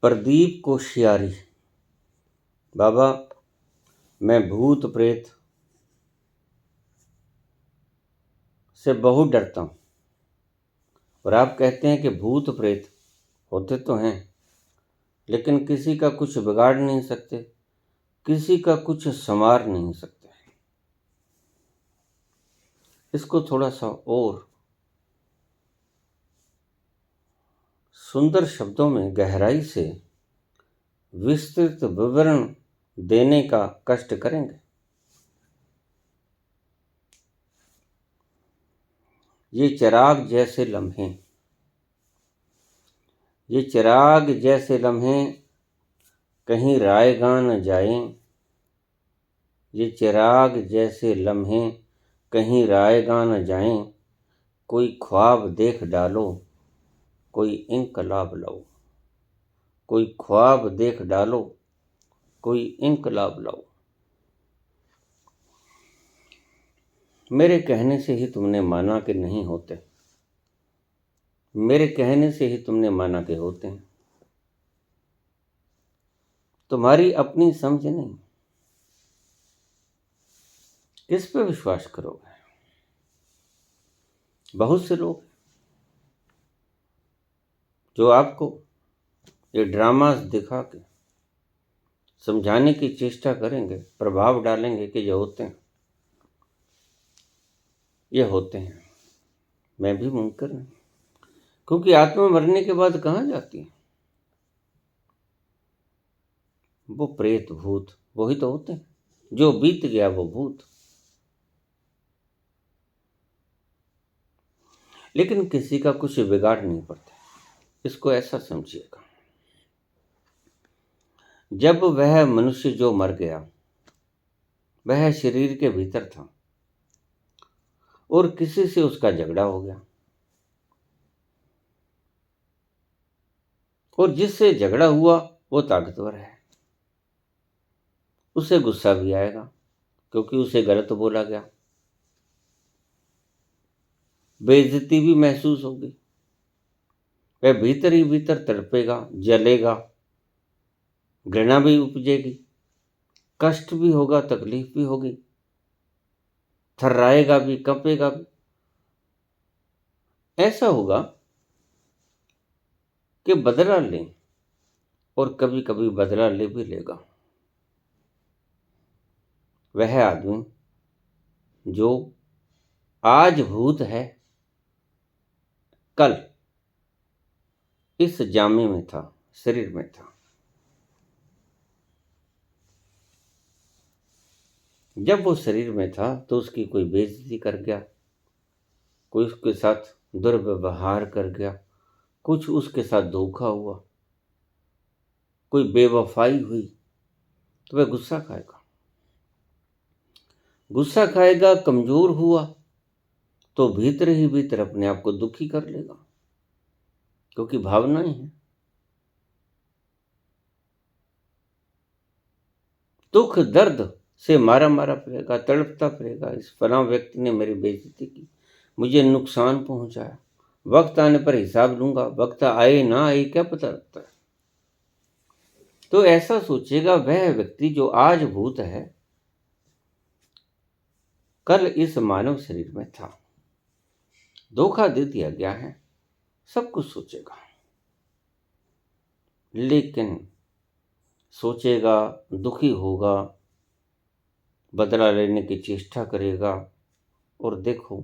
प्रदीप कोश्यारी। बाबा, मैं भूत प्रेत से बहुत डरता हूँ। और आप कहते हैं कि भूत प्रेत होते तो हैं, लेकिन किसी का कुछ बिगाड़ नहीं सकते, किसी का कुछ संवार नहीं सकते। इसको थोड़ा सा और सुंदर शब्दों में गहराई से विस्तृत विवरण देने का कष्ट करेंगे। ये चिराग जैसे लम्हे, ये चिराग जैसे लम्हे कहीं रायगा न जाएं। ये चिराग जैसे लम्हे कहीं रायगा न जाएं। कोई ख्वाब देख डालो, कोई इनकलाब लाओ। कोई ख्वाब देख डालो, कोई इनकलाब लाओ। मेरे कहने से ही तुमने माना कि नहीं होते, मेरे कहने से ही तुमने माना कि होते हैं। तुम्हारी अपनी समझ नहीं, किस पे विश्वास करोगे? बहुत से लोग जो आपको ये ड्रामा दिखा के समझाने की चेष्टा करेंगे, प्रभाव डालेंगे कि ये होते हैं, ये होते हैं। मैं भी मुनकर नहीं, क्योंकि आत्मा मरने के बाद कहाँ जाती है? वो प्रेत भूत वही तो होते हैं। जो बीत गया वो भूत। लेकिन किसी का कुछ बिगाड़ नहीं पड़ता। इसको ऐसा समझिएगा, जब वह मनुष्य जो मर गया वह शरीर के भीतर था और किसी से उसका झगड़ा हो गया, और जिससे झगड़ा हुआ वो ताकतवर है, उसे गुस्सा भी आएगा क्योंकि उसे गलत बोला गया, बेइज्जती भी महसूस होगी। वह भीतर ही भीतर तड़पेगा, जलेगा, घृणा भी उपजेगी, कष्ट भी होगा, तकलीफ भी होगी, थर्राएगा भी, कंपेगा भी। ऐसा होगा कि बदला ले, और कभी कभी बदला ले भी लेगा। वह आदमी जो आज भूत है, कल इस जामे में था, शरीर में था। जब वो शरीर में था तो उसकी कोई बेइज्जती कर गया, कोई उसके साथ दुर्व्यवहार कर गया, कुछ उसके साथ धोखा हुआ, कोई बेवफाई हुई, तो वह गुस्सा खाएगा। गुस्सा खाएगा, कमजोर हुआ तो भीतर ही भीतर अपने आप को दुखी कर लेगा, क्योंकि भावनाएं हैं। दुख दर्द से मारा मारा फिरेगा, तड़पता फिरेगा। इस फलां व्यक्ति ने मेरी बेइज्जती की, मुझे नुकसान पहुंचाया, वक्त आने पर हिसाब लूंगा। वक्त आए ना आए क्या पता लगता है। तो ऐसा सोचेगा वह व्यक्ति जो आज भूत है, कल इस मानव शरीर में था, धोखा दे दिया गया है, सब कुछ सोचेगा। लेकिन सोचेगा, दुखी होगा, बदला लेने की चेष्टा करेगा, और देखो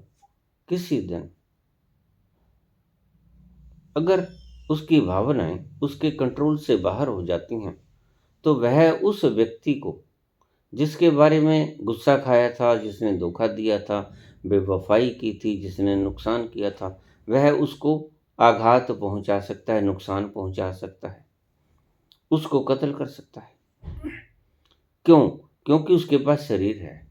किसी दिन अगर उसकी भावनाएं उसके कंट्रोल से बाहर हो जाती हैं, तो वह उस व्यक्ति को जिसके बारे में गुस्सा खाया था, जिसने धोखा दिया था, बेवफाई की थी, जिसने नुकसान किया था, वह उसको आघात पहुंचा सकता है, नुकसान पहुंचा सकता है, उसको कत्ल कर सकता है। क्यों? क्योंकि उसके पास शरीर है,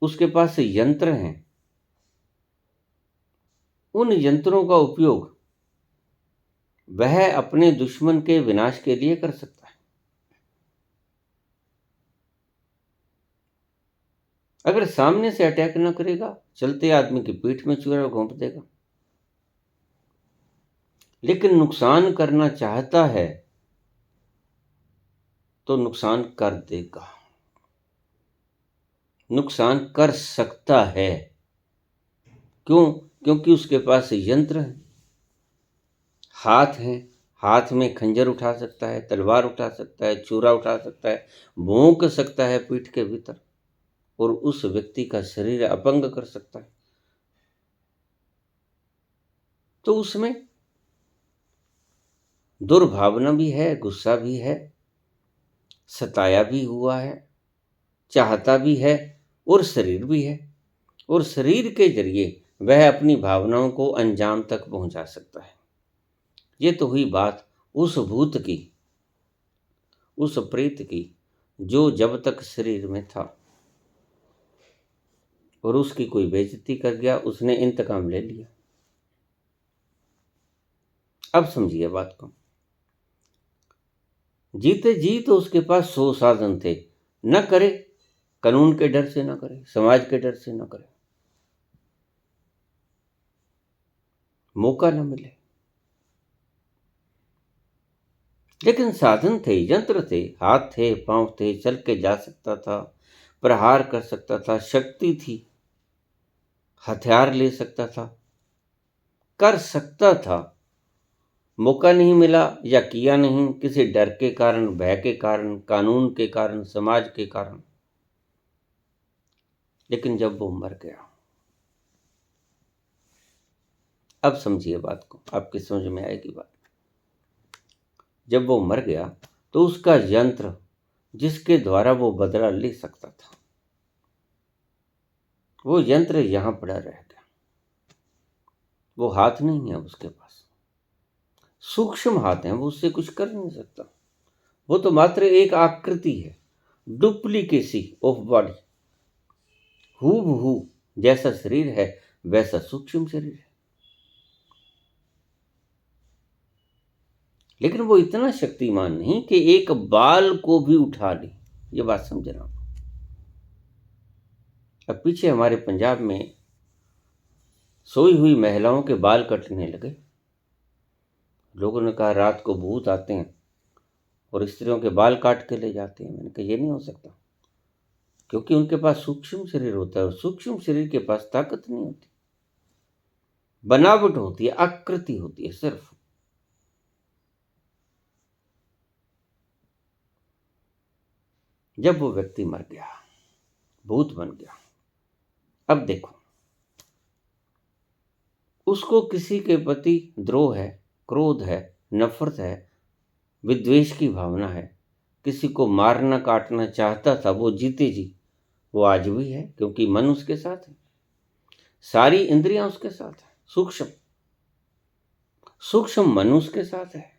उसके पास यंत्र हैं। उन यंत्रों का उपयोग वह अपने दुश्मन के विनाश के लिए कर सकता है। अगर सामने से अटैक न करेगा, चलते आदमी की पीठ में चूरा घोंप देगा। लेकिन नुकसान करना चाहता है तो नुकसान कर देगा, नुकसान कर सकता है। क्यों? क्योंकि उसके पास यंत्र है, हाथ है, हाथ में खंजर उठा सकता है, तलवार उठा सकता है, छुरा उठा सकता है, भोंक सकता है पीठ के भीतर और उस व्यक्ति का शरीर अपंग कर सकता है। तो उसमें दुर्भावना भी है, गुस्सा भी है, सताया भी हुआ है, चाहता भी है और शरीर भी है। और शरीर के जरिए वह अपनी भावनाओं को अंजाम तक पहुंचा सकता है। ये तो हुई बात उस भूत की, उस प्रेत की, जो जब तक शरीर में था और उसकी कोई बेइज्जती कर गया, उसने इंतकाम ले लिया। अब समझिए बात को। जीते जी तो उसके पास 100 साधन थे, न करे, कानून के डर से न करे, समाज के डर से न करे, मौका न मिले। लेकिन साधन थे, यंत्र थे, हाथ थे, पांव थे, चल के जा सकता था, प्रहार कर सकता था, शक्ति थी, हथियार ले सकता था, कर सकता था। मौका नहीं मिला या किया नहीं, किसी डर के कारण, भय के कारण, कानून के कारण, समाज के कारण। लेकिन जब वो मर गया, अब समझिए बात को, आपकी समझ में आएगी बात। जब वो मर गया तो उसका यंत्र जिसके द्वारा वो बदला ले सकता था, वो यंत्र यहां पड़ा रह गया। वो हाथ नहीं है उसके पास, सूक्ष्म हाथ है, वो उससे कुछ कर नहीं सकता। वो तो मात्र एक आकृति है, डुप्लीकेसी ऑफ बॉडी। हूबहू जैसा शरीर है वैसा सूक्ष्म शरीर है, लेकिन वो इतना शक्तिमान नहीं कि एक बाल को भी उठा ले। ये बात समझना। अब पीछे हमारे पंजाब में सोई हुई महिलाओं के बाल कटने लगे। लोगों ने कहा रात को भूत आते हैं और स्त्रियों के बाल काट के ले जाते हैं। मैंने कहा ये नहीं हो सकता, क्योंकि उनके पास सूक्ष्म शरीर होता है और सूक्ष्म शरीर के पास ताकत नहीं होती, बनावट होती है, आकृति होती है सिर्फ। जब वो व्यक्ति मर गया, भूत बन गया, अब देखो, उसको किसी के प्रति द्रोह है, क्रोध है, नफरत है, विद्वेष की भावना है, किसी को मारना काटना चाहता था, वो जीते जी वो आज भी है, क्योंकि मन उसके साथ है, सारी इंद्रियां उसके साथ है, सूक्ष्म सूक्ष्म मन उसके साथ है।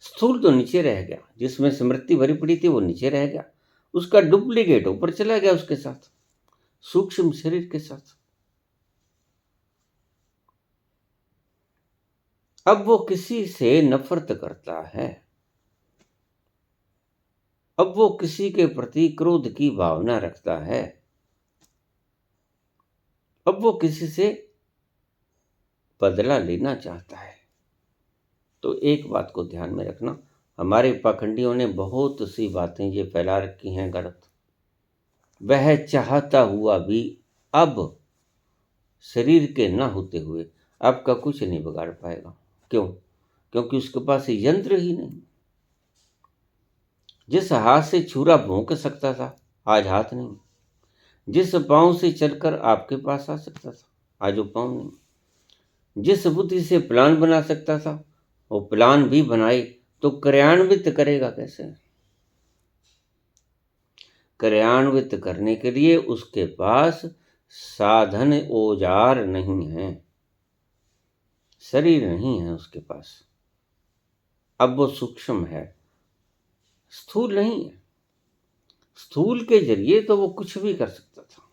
स्थूल तो नीचे रह गया, जिसमें स्मृति भरी पड़ी थी वो नीचे रह गया, उसका डुप्लीकेट ऊपर चला गया उसके साथ, सूक्ष्म शरीर के साथ। अब वो किसी से नफरत करता है, अब वो किसी के प्रति क्रोध की भावना रखता है, अब वो किसी से बदला लेना चाहता है। तो एक बात को ध्यान में रखना, हमारे पाखंडियों ने बहुत सी बातें ये फैला रखी हैं गलत। वह चाहता हुआ भी अब शरीर के ना होते हुए आपका कुछ नहीं बिगाड़ पाएगा। क्यों? क्योंकि उसके पास यंत्र ही नहीं। जिस हाथ से छुरा भोंक सकता था, आज हाथ नहीं। जिस पांव से चलकर आपके पास आ सकता था, आज वो पांव नहीं। जिस बुद्धि से प्लान बना सकता था, वो प्लान भी बनाए तो क्रियान्वित करेगा कैसे? क्रियान्वित करने के लिए उसके पास साधन औजार नहीं है, शरीर नहीं है उसके पास। अब वो सूक्ष्म है, स्थूल नहीं है। स्थूल के जरिए तो वो कुछ भी कर सकता था,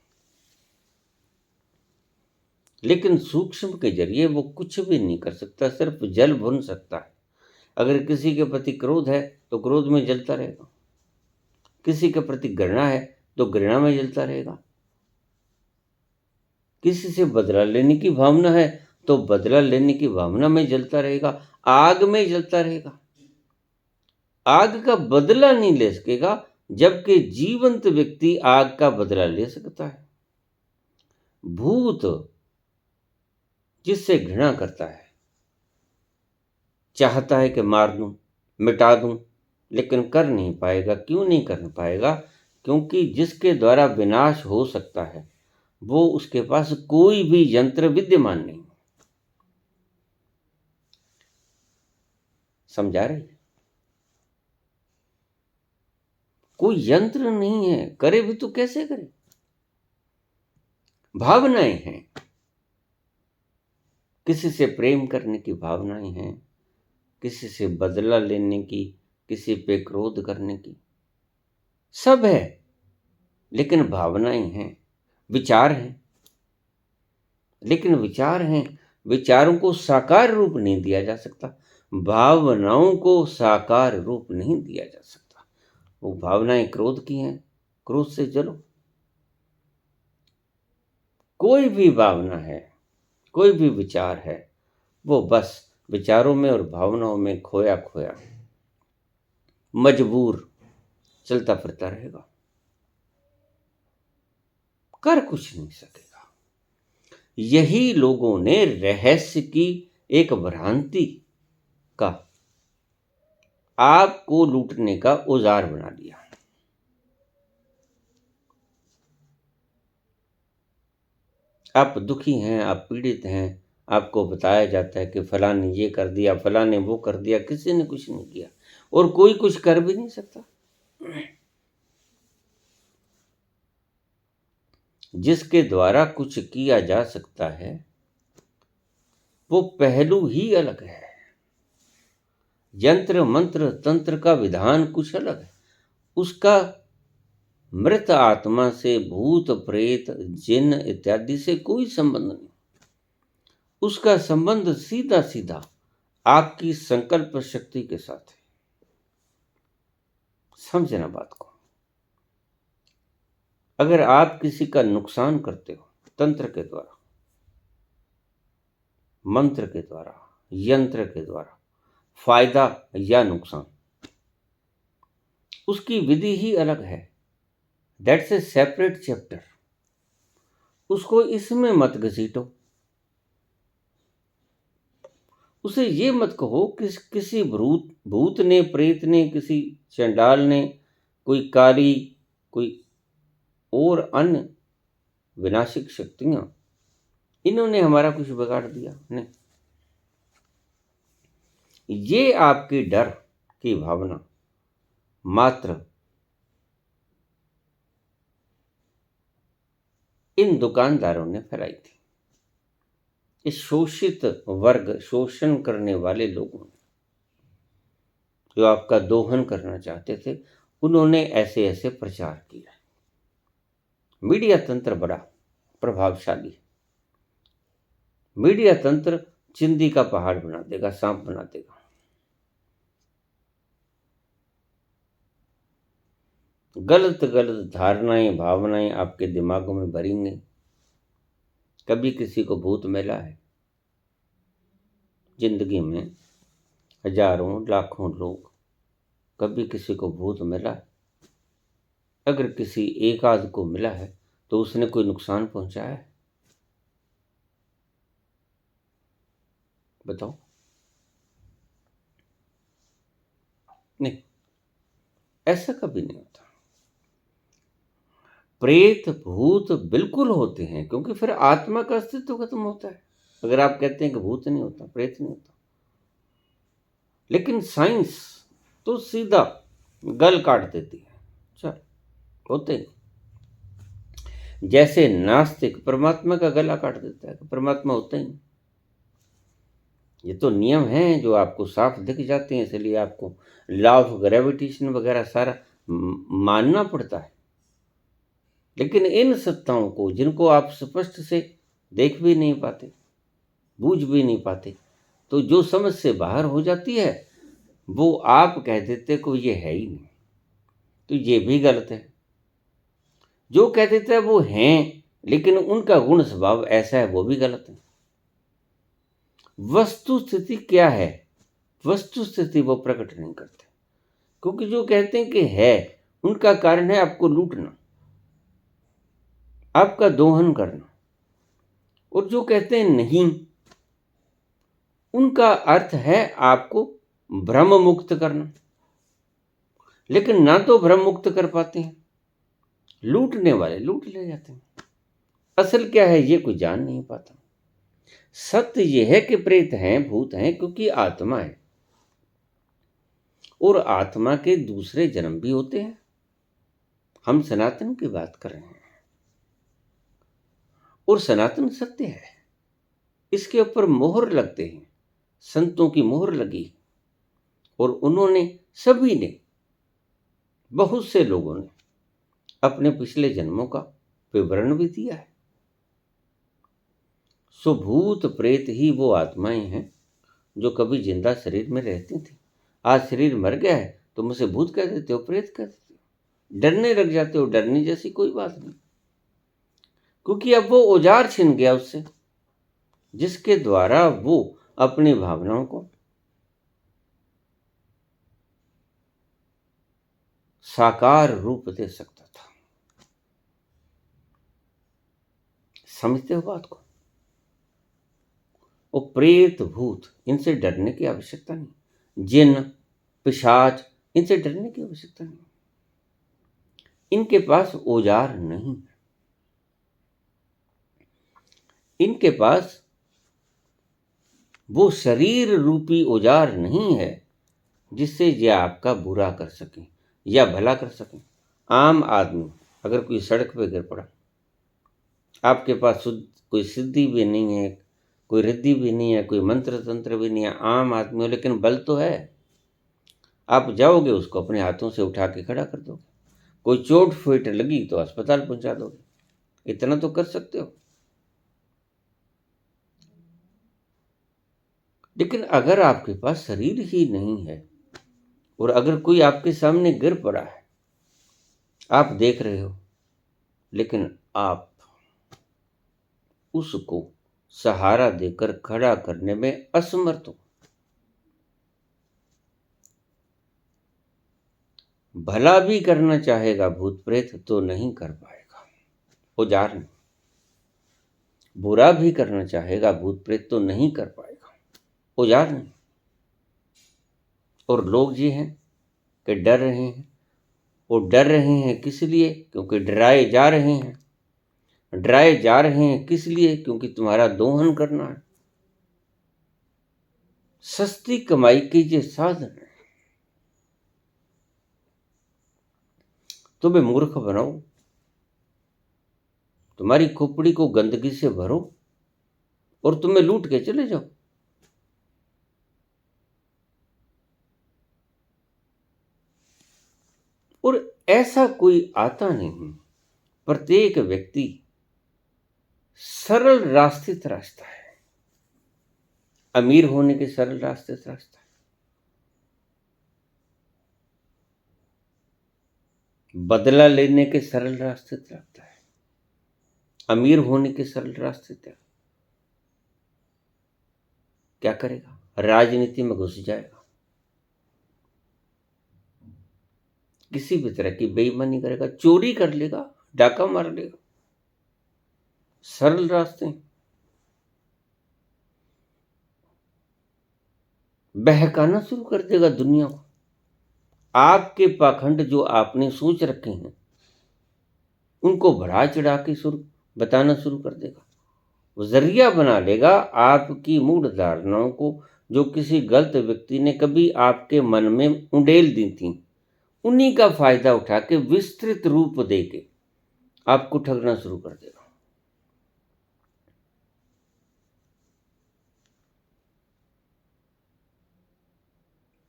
लेकिन सूक्ष्म के जरिए वो कुछ भी नहीं कर सकता, सिर्फ जल भुन सकता है। अगर किसी के प्रति क्रोध है तो क्रोध में जलता रहेगा, किसी के प्रति घृणा है तो घृणा में जलता रहेगा, किसी से बदला लेने की भावना है तो बदला लेने की भावना में जलता रहेगा, आग में जलता रहेगा। आग का बदला नहीं ले सकेगा, जबकि जीवंत व्यक्ति आग का बदला ले सकता है। भूत जिससे घृणा करता है, चाहता है कि मार दूं, मिटा दूं, लेकिन कर नहीं पाएगा। क्यों नहीं कर पाएगा? क्योंकि जिसके द्वारा विनाश हो सकता है वो उसके पास कोई भी यंत्र विद्यमान नहीं। समझा रहे? कोई यंत्र नहीं है, करे भी तो कैसे करे? भावनाएं हैं, किसी से प्रेम करने की भावनाएं हैं, किसी से बदला लेने की, किसी पे क्रोध करने की, सब है। लेकिन भावनाएं हैं, विचार हैं। लेकिन विचार हैं, विचारों को साकार रूप नहीं दिया जा सकता, भावनाओं को साकार रूप नहीं दिया जा सकता। वो भावनाएं क्रोध की हैं, क्रोध से जलो। कोई भी भावना है, कोई भी विचार है, वो बस विचारों में और भावनाओं में खोया खोया मजबूर चलता फिरता रहेगा, कर कुछ नहीं सकेगा। यही लोगों ने रहस्य की एक भ्रांति का आपको लूटने का औजार बना लिया। आप दुखी हैं, आप पीड़ित हैं, आपको बताया जाता है कि फलाने ये कर दिया, फलाने वो कर दिया। किसी ने कुछ नहीं किया और कोई कुछ कर भी नहीं सकता। जिसके द्वारा कुछ किया जा सकता है वो पहलू ही अलग है। यंत्र मंत्र तंत्र का विधान कुछ अलग है। उसका मृत आत्मा से, भूत प्रेत जिन इत्यादि से कोई संबंध नहीं। उसका संबंध सीधा सीधा आपकी संकल्प शक्ति के साथ है। समझना बात को। अगर आप किसी का नुकसान करते हो तंत्र के द्वारा, मंत्र के द्वारा, यंत्र के द्वारा, फायदा या नुकसान, उसकी विधि ही अलग है। That's a separate chapter. उसको इसमें मत घसीटो। उसे ये मत कहो कि किसी भूत ने, प्रेत ने, किसी चंडाल ने, कोई काली, कोई और अन्य विनाशिक शक्तियां, इन्होंने हमारा कुछ बिगाड़ दिया। नहीं, ये आपकी डर की भावना मात्र इन दुकानदारों ने फैलाई थी। इस शोषित वर्ग, शोषण करने वाले लोगों ने, जो आपका दोहन करना चाहते थे, उन्होंने ऐसे ऐसे प्रचार किया। मीडिया तंत्र बड़ा प्रभावशाली है। मीडिया तंत्र चिंदी का पहाड़ बना देगा, सांप बना देगा। गलत गलत धारणाएं, भावनाएं आपके दिमागों में भरेंगे। कभी किसी को भूत मिला है? जिंदगी में हजारों लाखों लोग, कभी किसी को भूत मिला है? अगर किसी एक आध को मिला है तो उसने कोई नुकसान पहुंचाया है? बताओ। नहीं, ऐसा कभी नहीं होता। प्रेत भूत बिल्कुल होते हैं, क्योंकि फिर आत्मा का अस्तित्व खत्म होता है। अगर आप कहते हैं कि भूत नहीं होता, प्रेत नहीं होता, लेकिन साइंस तो सीधा गल काट देती है। चल, होते हैं। जैसे नास्तिक परमात्मा का गला काट देता है कि परमात्मा होता ही नहीं। ये तो नियम हैं जो आपको साफ दिख जाते हैं, इसलिए आपको लॉ ऑफ ग्रेविटेशन वगैरह सारा मानना पड़ता है। लेकिन इन सत्ताओं को, जिनको आप स्पष्ट से देख भी नहीं पाते, बूझ भी नहीं पाते, तो जो समझ से बाहर हो जाती है वो आप कह देते को ये है ही नहीं, तो ये भी गलत है। जो कह देता है वो हैं लेकिन उनका गुण स्वभाव ऐसा है, वो भी गलत है। वस्तु स्थिति क्या है, वस्तु स्थिति वो प्रकट नहीं करते, क्योंकि जो कहते हैं कि है, उनका कारण है आपको लूटना, आपका दोहन करना। और जो कहते हैं नहीं, उनका अर्थ है आपको भ्रम मुक्त करना। लेकिन ना तो भ्रम मुक्त कर पाते हैं, लूटने वाले लूट ले जाते हैं। असल क्या है ये कोई जान नहीं पाता। सत्य यह है कि प्रेत हैं, भूत हैं, क्योंकि आत्मा है, और आत्मा के दूसरे जन्म भी होते हैं। हम सनातन की बात कर रहे हैं, और सनातन सत्य है, इसके ऊपर मोहर लगते हैं, संतों की मोहर लगी, और उन्होंने, सभी ने, बहुत से लोगों ने अपने पिछले जन्मों का विवरण भी दिया है। सो भूत प्रेत ही वो आत्माएं हैं जो कभी जिंदा शरीर में रहती थी। आज शरीर मर गया है, तुम उसे भूत कह देते हो, प्रेत कह देते हो, डरने लग जाते हो। डरने जैसी कोई बात नहीं, क्योंकि अब वो औजार छिन गया उससे, जिसके द्वारा वो अपनी भावनाओं को साकार रूप दे सकता था। समझते हो बात को? वो प्रेत भूत, इनसे डरने की आवश्यकता नहीं। जिन पिशाच, इनसे डरने की आवश्यकता नहीं। इनके पास औजार नहीं, इनके पास वो शरीर रूपी औजार नहीं है जिससे ये आपका बुरा कर सके या भला कर सके। आम आदमी अगर कोई सड़क पे गिर पड़ा, आपके पास कोई सिद्धि भी नहीं है, कोई रिद्धि भी नहीं है, कोई मंत्र तंत्र भी नहीं है, आम आदमी हो, लेकिन बल तो है। आप जाओगे, उसको अपने हाथों से उठा के खड़ा कर दोगे। कोई चोट फेट लगी तो अस्पताल पहुंचा दोगे। इतना तो कर सकते हो। लेकिन अगर आपके पास शरीर ही नहीं है, और अगर कोई आपके सामने गिर पड़ा है, आप देख रहे हो, लेकिन आप उसको सहारा देकर खड़ा करने में असमर्थ हो, भला भी करना चाहेगा भूत प्रेत तो नहीं कर पाएगा, औजार नहीं। बुरा भी करना चाहेगा भूत प्रेत तो नहीं कर पाएगा, औजार नहीं। और लोग ये हैं कि डर रहे हैं, और डर रहे हैं किस लिए? क्योंकि डराए जा रहे हैं। डराए जा रहे हैं किस लिए? क्योंकि तुम्हारा दोहन करना है, सस्ती कमाई के ये साधन है। तुम्हें मूर्ख बनाओ, तुम्हारी खोपड़ी को गंदगी से भरो, और तुम्हें लूट के चले जाओ। और ऐसा कोई आता नहीं। प्रत्येक व्यक्ति सरल रास्ते तराशता है, अमीर होने के सरल रास्ते तराशता है, बदला लेने के सरल रास्ते तराशता है, अमीर होने के सरल रास्ते तराशता। क्या करेगा? राजनीति में घुस जाएगा, किसी भी तरह की बेईमानी करेगा, चोरी कर लेगा, डाका मार लेगा। सरल रास्ते, बहकाना शुरू कर देगा दुनिया को। आपके पाखंड जो आपने सोच रखे हैं, उनको बढ़ा चढ़ा के बताना शुरू कर देगा। वो जरिया बना लेगा आपकी मूढ़ धारणाओं को, जो किसी गलत व्यक्ति ने कभी आपके मन में उंडेल दी थी, उन्हीं का फायदा उठा के विस्तृत रूप देके आपको ठगना शुरू कर देगा।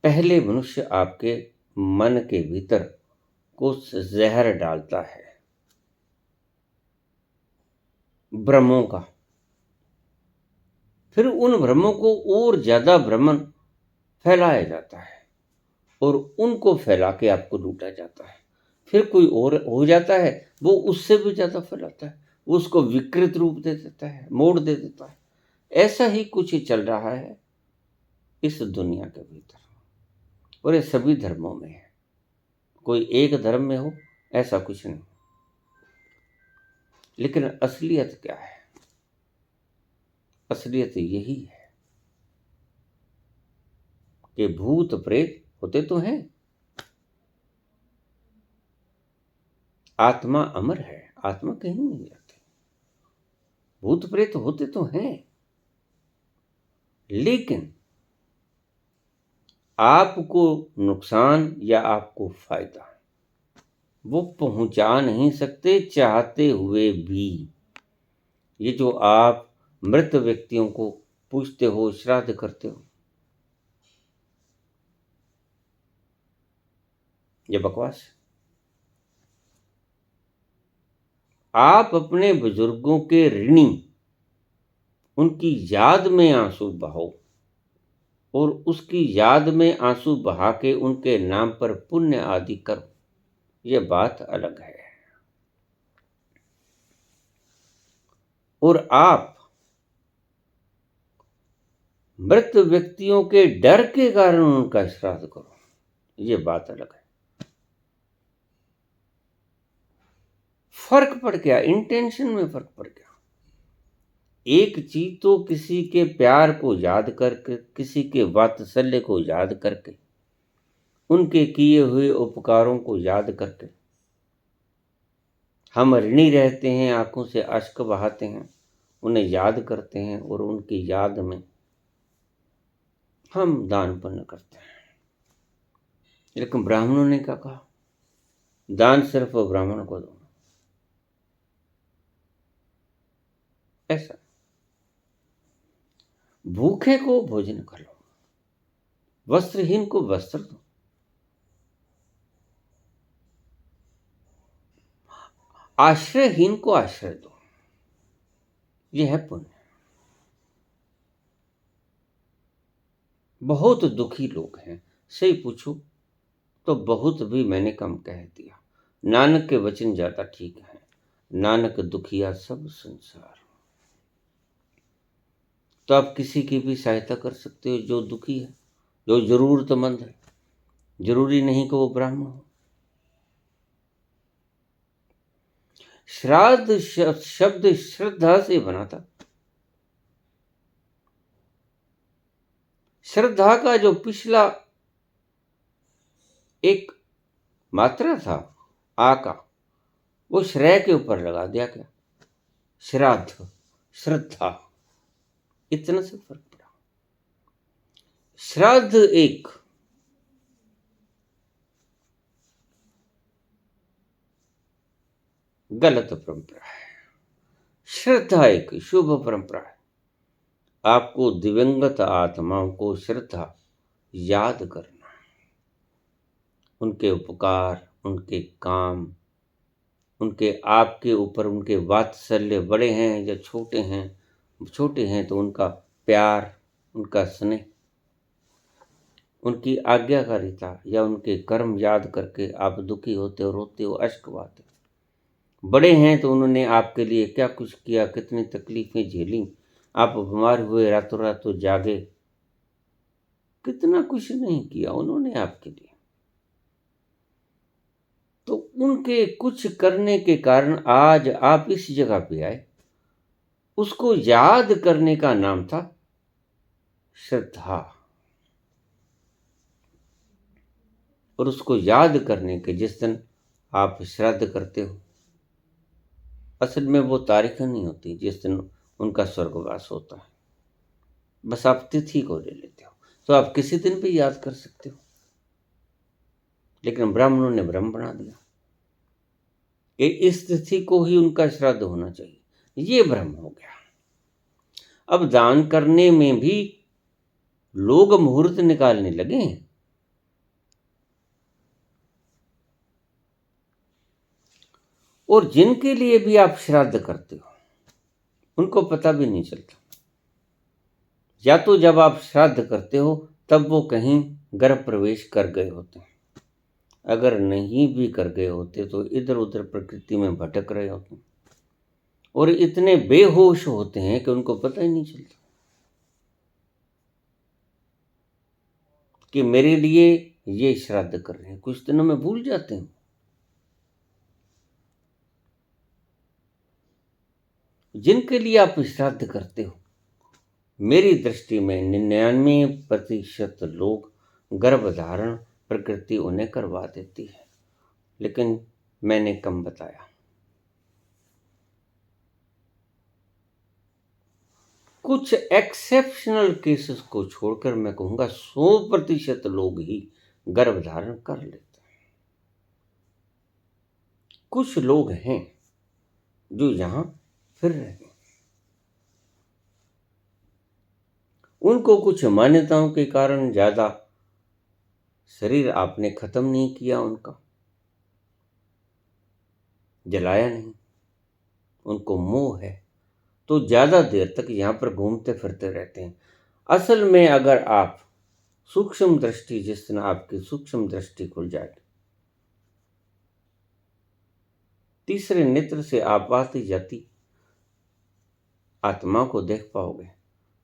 पहले मनुष्य आपके मन के भीतर कुछ जहर डालता है, भ्रमों का। फिर उन भ्रमों को और ज्यादा भ्रमण फैलाया जाता है, और उनको फैला के आपको लूटा जाता है। फिर कोई और हो जाता है, वो उससे भी ज्यादा फैलाता है, वो उसको विकृत रूप दे देता है, मोड़ दे देता है, ऐसा ही कुछ चल रहा है इस दुनिया के भीतर, और ये सभी धर्मों में है। कोई एक धर्म में हो ऐसा कुछ नहीं। लेकिन असलियत क्या है? असलियत यही है कि भूत प्रेत होते तो हैं, आत्मा अमर है, आत्मा कहीं नहीं जाती। भूत प्रेत होते तो हैं, लेकिन आपको नुकसान या आपको फायदा वो पहुंचा नहीं सकते चाहते हुए भी। ये जो आप मृत व्यक्तियों को पूजते हो, श्राद्ध करते हो, ये बकवास है। आप अपने बुजुर्गों के ऋणी, उनकी याद में आंसू बहाओ और उसकी याद में आंसू बहा के उनके नाम पर पुण्य आदि करो, ये बात अलग है। और आप मृत व्यक्तियों के डर के कारण उनका श्राद्ध करो, ये बात अलग है। फर्क पड़ गया, इंटेंशन में फर्क पड़ गया। एक चीज तो किसी के प्यार को याद करके, किसी के वात्सल्य को याद करके, उनके किए हुए उपकारों को याद करके हम ऋणी रहते हैं, आंखों से अश्क बहाते हैं, उन्हें याद करते हैं और उनकी याद में हम दान पुण्य करते हैं। लेकिन ब्राह्मणों ने क्या कहा? दान सिर्फ ब्राह्मण को दो। ऐसा भूखे को भोजन करो, वस्त्रहीन को वस्त्र दो, आश्रयहीन को आश्रय दो, यह है पुण्य। बहुत दुखी लोग हैं, सही पूछो तो बहुत भी मैंने कम कह दिया। नानक के वचन ज्यादा ठीक है। नानक दुखिया सब संसार। तो आप किसी की भी सहायता कर सकते हो जो दुखी है, जो जरूरतमंद है। जरूरी नहीं कि वो ब्राह्मण हो। श्राद्ध शब्द श्रद्धा से बना था। श्रद्धा का जो पिछला एक मात्रा था आ का, वो श्रेय के ऊपर लगा दिया गया। श्राद्ध, श्रद्धा, इतना से फर्क पड़ा। श्राद्ध एक गलत परंपरा है, श्रद्धा एक शुभ परंपरा है। आपको दिवंगत आत्माओं को श्रद्धा याद करना, उनके उपकार, उनके काम, उनके आपके ऊपर उनके वात्सल्य, बड़े हैं या छोटे हैं, छोटे हैं तो उनका प्यार, उनका स्नेह, उनकी आज्ञाकारिता या उनके कर्म याद करके आप दुखी होते हो, रोते हो, अश्क बहाते हो। बड़े हैं तो उन्होंने आपके लिए क्या कुछ किया, कितनी तकलीफें झेली। आप बीमार हुए, रातों रात तो जागे, कितना कुछ नहीं किया उन्होंने आपके लिए। तो उनके कुछ करने के कारण आज आप इस जगह पे आए। उसको याद करने का नाम था श्रद्धा। और उसको याद करने के जिस दिन आप श्राद्ध करते हो, असल में वो तारीख नहीं होती जिस दिन उनका स्वर्गवास होता है। बस आप तिथि को ले लेते हो, तो आप किसी दिन भी याद कर सकते हो। लेकिन ब्राह्मणों ने भ्रम बना दिया कि इस तिथि को ही उनका श्राद्ध होना चाहिए, ये भ्रम हो गया। अब दान करने में भी लोग मुहूर्त निकालने लगे हैं। और जिनके लिए भी आप श्राद्ध करते हो उनको पता भी नहीं चलता। या तो जब आप श्राद्ध करते हो तब वो कहीं गर्भ प्रवेश कर गए होते हैं, अगर नहीं भी कर गए होते तो इधर उधर प्रकृति में भटक रहे होते हैं और इतने बेहोश होते हैं कि उनको पता ही नहीं चलता। कि मेरे लिए ये श्राद्ध कर रहे हैं, कुछ दिनों में भूल जाते हैं। जिनके लिए आप श्राद्ध करते हो, मेरी दृष्टि में 99% लोग गर्भधारण प्रकृति उन्हें करवा देती है, लेकिन मैंने कम बताया। कुछ एक्सेप्शनल केसेस को छोड़कर मैं कहूंगा 100% लोग ही गर्भधारण कर लेते हैं। कुछ लोग हैं जो यहां फिर रहे हैं, उनको कुछ मान्यताओं के कारण ज्यादा शरीर आपने खत्म नहीं किया, उनका जलाया नहीं, उनको मोह है, तो ज्यादा देर तक यहां पर घूमते फिरते रहते हैं। असल में अगर आप सूक्ष्म दृष्टि, जिस दिन आपकी सूक्ष्म दृष्टि खुल जाए, तीसरे नेत्र से आप आती जाती आत्मा को देख पाओगे,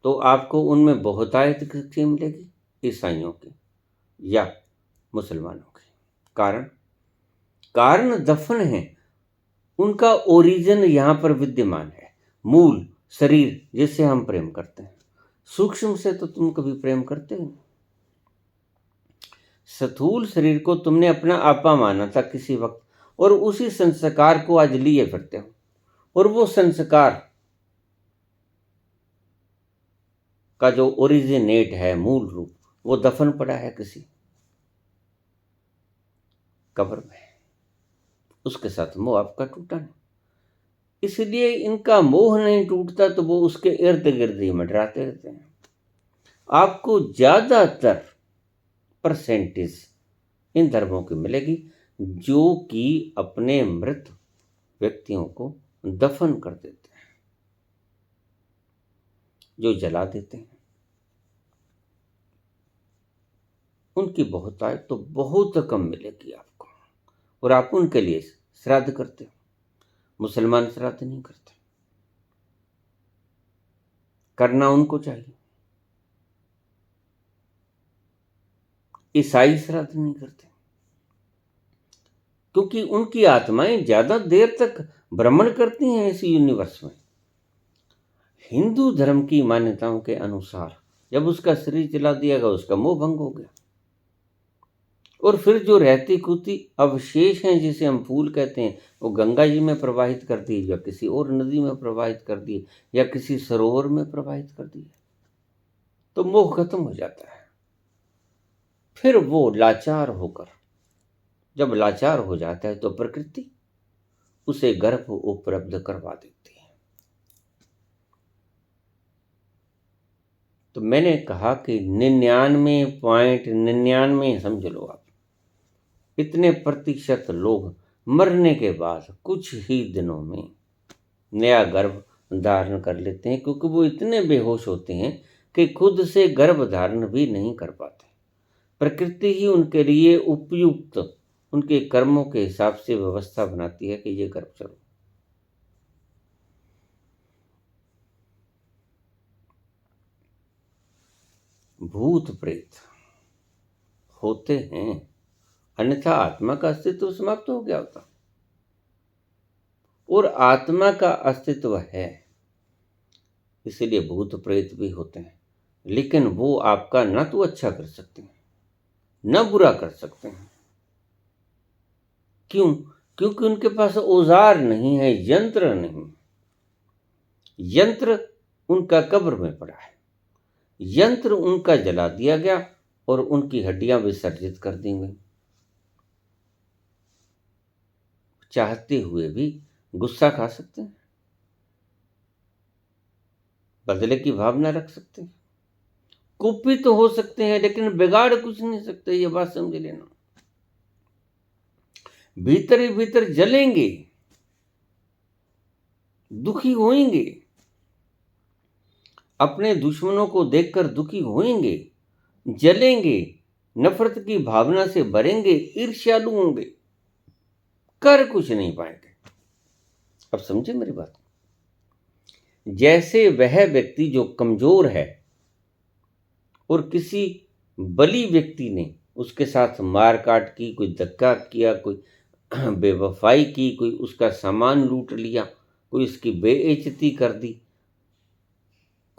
तो आपको उनमें बहुतायत किसकी मिलेगी? ईसाइयों की या मुसलमानों की। कारण दफन है, उनका ओरिजिन यहां पर विद्यमान है, मूल शरीर जिससे हम प्रेम करते हैं। सूक्ष्म से तो तुम कभी प्रेम करते हो? स्थूल शरीर को तुमने अपना आपा माना था किसी वक्त, और उसी संस्कार को आज लिए फिरते हो, और वो संस्कार का जो ओरिजिनेट है, मूल रूप, वो दफन पड़ा है किसी कब्र में। उसके साथ मोह आपका टूटा नहीं, इसलिए इनका मोह नहीं टूटता, तो वो उसके इर्द गिर्द ही मंडराते रहते हैं। आपको ज्यादातर परसेंटेज इन धर्मों की मिलेगी जो कि अपने मृत व्यक्तियों को दफन कर देते हैं, जो जला देते हैं। उनकी बहुतायत तो बहुत कम मिलेगी आपको, और आप उनके लिए श्राद्ध करते हो। मुसलमान श्राद्ध नहीं करते, करना उनको चाहिए। ईसाई श्राद्ध नहीं करते, क्योंकि उनकी आत्माएं ज्यादा देर तक भ्रमण करती हैं इस यूनिवर्स में। हिंदू धर्म की मान्यताओं के अनुसार जब उसका शरीर जला दिया गया, उसका मोह भंग हो गया, और फिर जो रहती कूती अवशेष हैं, जिसे हम फूल कहते हैं, वो गंगा जी में प्रवाहित कर दिए, या किसी और नदी में प्रवाहित कर दिए, या किसी सरोवर में प्रवाहित कर दिए, तो मोह खत्म हो जाता है। फिर वो लाचार होकर, जब लाचार हो जाता है, तो प्रकृति उसे गर्भ उपलब्ध करवा देती है। तो मैंने कहा कि 99.99 समझ लो आप, इतने प्रतिशत लोग मरने के बाद कुछ ही दिनों में नया गर्भ धारण कर लेते हैं, क्योंकि वो इतने बेहोश होते हैं कि खुद से गर्भ धारण भी नहीं कर पाते। प्रकृति ही उनके लिए उपयुक्त, उनके कर्मों के हिसाब से व्यवस्था बनाती है कि ये गर्भ चलो। भूत प्रेत होते हैं, अन्यथा आत्मा का अस्तित्व समाप्त हो गया होता, और आत्मा का अस्तित्व है, इसलिए भूत प्रेत भी होते हैं। लेकिन वो आपका ना तो अच्छा कर सकते हैं, ना बुरा कर सकते हैं। क्यों? क्योंकि उनके पास औजार नहीं है, यंत्र नहीं। यंत्र उनका कब्र में पड़ा है, यंत्र उनका जला दिया गया, और उनकी हड्डियां विसर्जित कर दी गई। चाहते हुए भी गुस्सा खा सकते हैं, बदले की भावना रख सकते हैं, कुपित तो हो सकते हैं, लेकिन बिगाड़ कुछ नहीं सकते, ये बात समझ लेना। भीतर ही भीतर जलेंगे, दुखी होंगे, अपने दुश्मनों को देखकर दुखी होंगे, जलेंगे, नफरत की भावना से भरेंगे, ईर्ष्यालु होंगे, कर कुछ नहीं पाएंगे। अब समझे मेरी बात? जैसे वह व्यक्ति जो कमजोर है और किसी बली व्यक्ति ने उसके साथ मार काट की, कोई धक्का किया, कोई बेवफाई की, कोई उसका सामान लूट लिया, कोई उसकी बेइज्जती कर दी,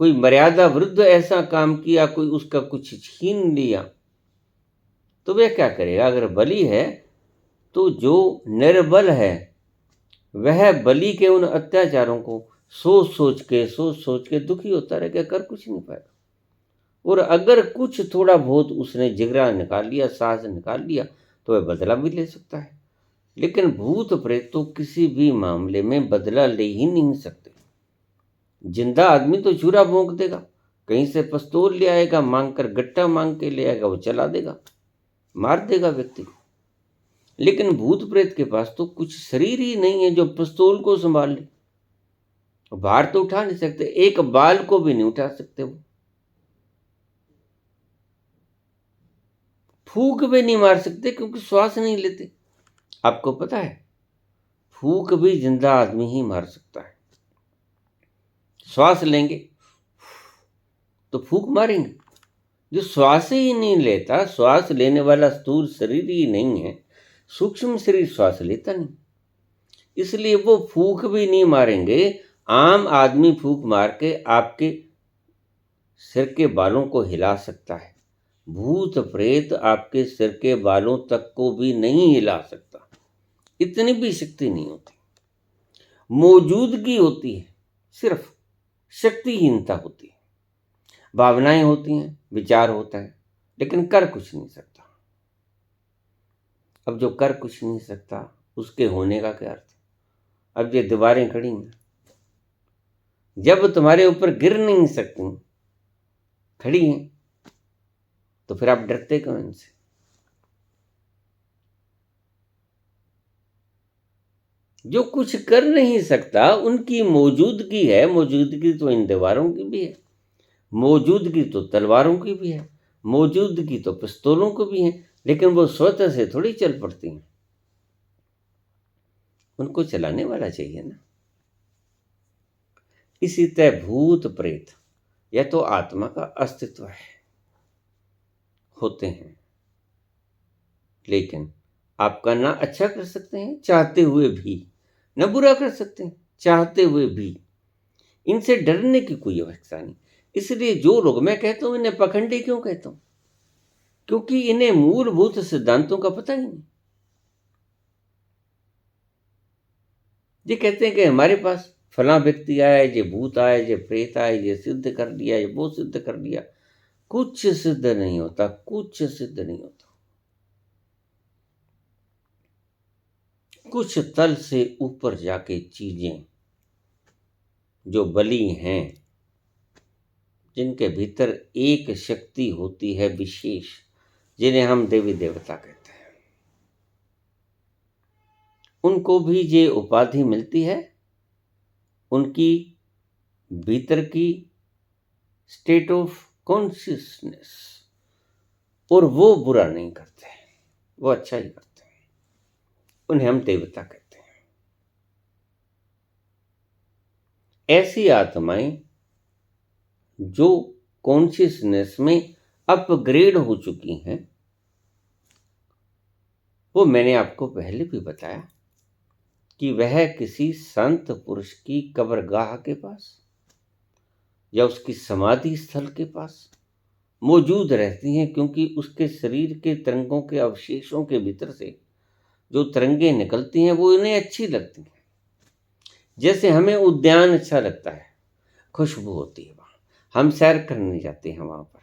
कोई मर्यादा विरुद्ध ऐसा काम किया, कोई उसका कुछ छीन लिया, तो वह क्या करेगा? अगर बली है तो जो निर्बल है वह बली के उन अत्याचारों को सोच सोच के दुखी होता रहेगा, कर कुछ नहीं पाएगा। और अगर कुछ थोड़ा बहुत उसने जिगरा निकाल लिया, साहस निकाल लिया, तो वह बदला भी ले सकता है। लेकिन भूत प्रेत तो किसी भी मामले में बदला ले ही नहीं सकते। जिंदा आदमी तो चूरा भोंक देगा, कहीं से पिस्तौल ले आएगा, मांग कर गट्टा मांग के ले आएगा, वो चला देगा, मार देगा व्यक्ति को। लेकिन भूत प्रेत के पास तो कुछ शरीर ही नहीं है जो पिस्तौल को संभाल ले। भार तो उठा नहीं सकते, एक बाल को भी नहीं उठा सकते, वो फूंक भी नहीं मार सकते क्योंकि श्वास नहीं लेते। आपको पता है, फूंक भी जिंदा आदमी ही मार सकता है। श्वास लेंगे तो फूंक मारेंगे, जो श्वास ही नहीं लेता, श्वास लेने वाला स्थूल शरीर ही नहीं है, सूक्ष्म शरीर श्वास लेता नहीं, इसलिए वो फूंक भी नहीं मारेंगे। आम आदमी फूंक मार के आपके सिर के बालों को हिला सकता है, भूत प्रेत आपके सिर के बालों तक को भी नहीं हिला सकता, इतनी भी शक्ति नहीं होती। मौजूदगी होती है, सिर्फ शक्तिहीनता होती है। भावनाएं होती हैं, विचार होता है, लेकिन कर कुछ नहीं सकता। अब जो कर कुछ नहीं सकता उसके होने का क्या अर्थ? अब ये दीवारें खड़ी हैं, जब तुम्हारे ऊपर गिर नहीं सकती, खड़ी हैं, तो फिर आप डरते क्यों इनसे? जो कुछ कर नहीं सकता उनकी मौजूदगी है, मौजूदगी तो इन दीवारों की भी है, मौजूदगी तो तलवारों की भी है, मौजूदगी तो पिस्तौलों की भी है, लेकिन वो स्वतः से थोड़ी चल पड़ती हैं, उनको चलाने वाला चाहिए ना। इसी तरह भूत प्रेत यह तो आत्मा का अस्तित्व है, होते हैं, लेकिन आपका ना अच्छा कर सकते हैं चाहते हुए भी, ना बुरा कर सकते हैं चाहते हुए भी। इनसे डरने की कोई आवश्यकता नहीं। इसलिए जो लोग, मैं कहता हूं इन्हें पखंडी क्यों कहता हूं, क्योंकि इन्हें मूलभूत सिद्धांतों का पता ही नहीं। ये कहते हैं कि हमारे पास फला व्यक्ति आया, ये भूत आया, ये प्रेत आया, ये सिद्ध कर लिया, ये वो सिद्ध कर लिया। कुछ सिद्ध नहीं होता, कुछ सिद्ध नहीं होता। कुछ तल से ऊपर जाके चीजें जो बली हैं, जिनके भीतर एक शक्ति होती है विशेष, जिन्हें हम देवी देवता कहते हैं, उनको भी ये उपाधि मिलती है। उनकी भीतर की स्टेट ऑफ कॉन्शियसनेस, और वो बुरा नहीं करते, वो अच्छा ही करते हैं, उन्हें हम देवता कहते हैं। ऐसी आत्माएं जो कॉन्शियसनेस में अपग्रेड हो चुकी हैं, वो मैंने आपको पहले भी बताया कि वह किसी संत पुरुष की कब्रगाह के पास या उसकी समाधि स्थल के पास मौजूद रहती हैं, क्योंकि उसके शरीर के तरंगों के अवशेषों के भीतर से जो तरंगे निकलती हैं वो इन्हें अच्छी लगती हैं। जैसे हमें उद्यान अच्छा लगता है, खुशबू होती है वहाँ, हम सैर करने जाते हैं वहाँ पर,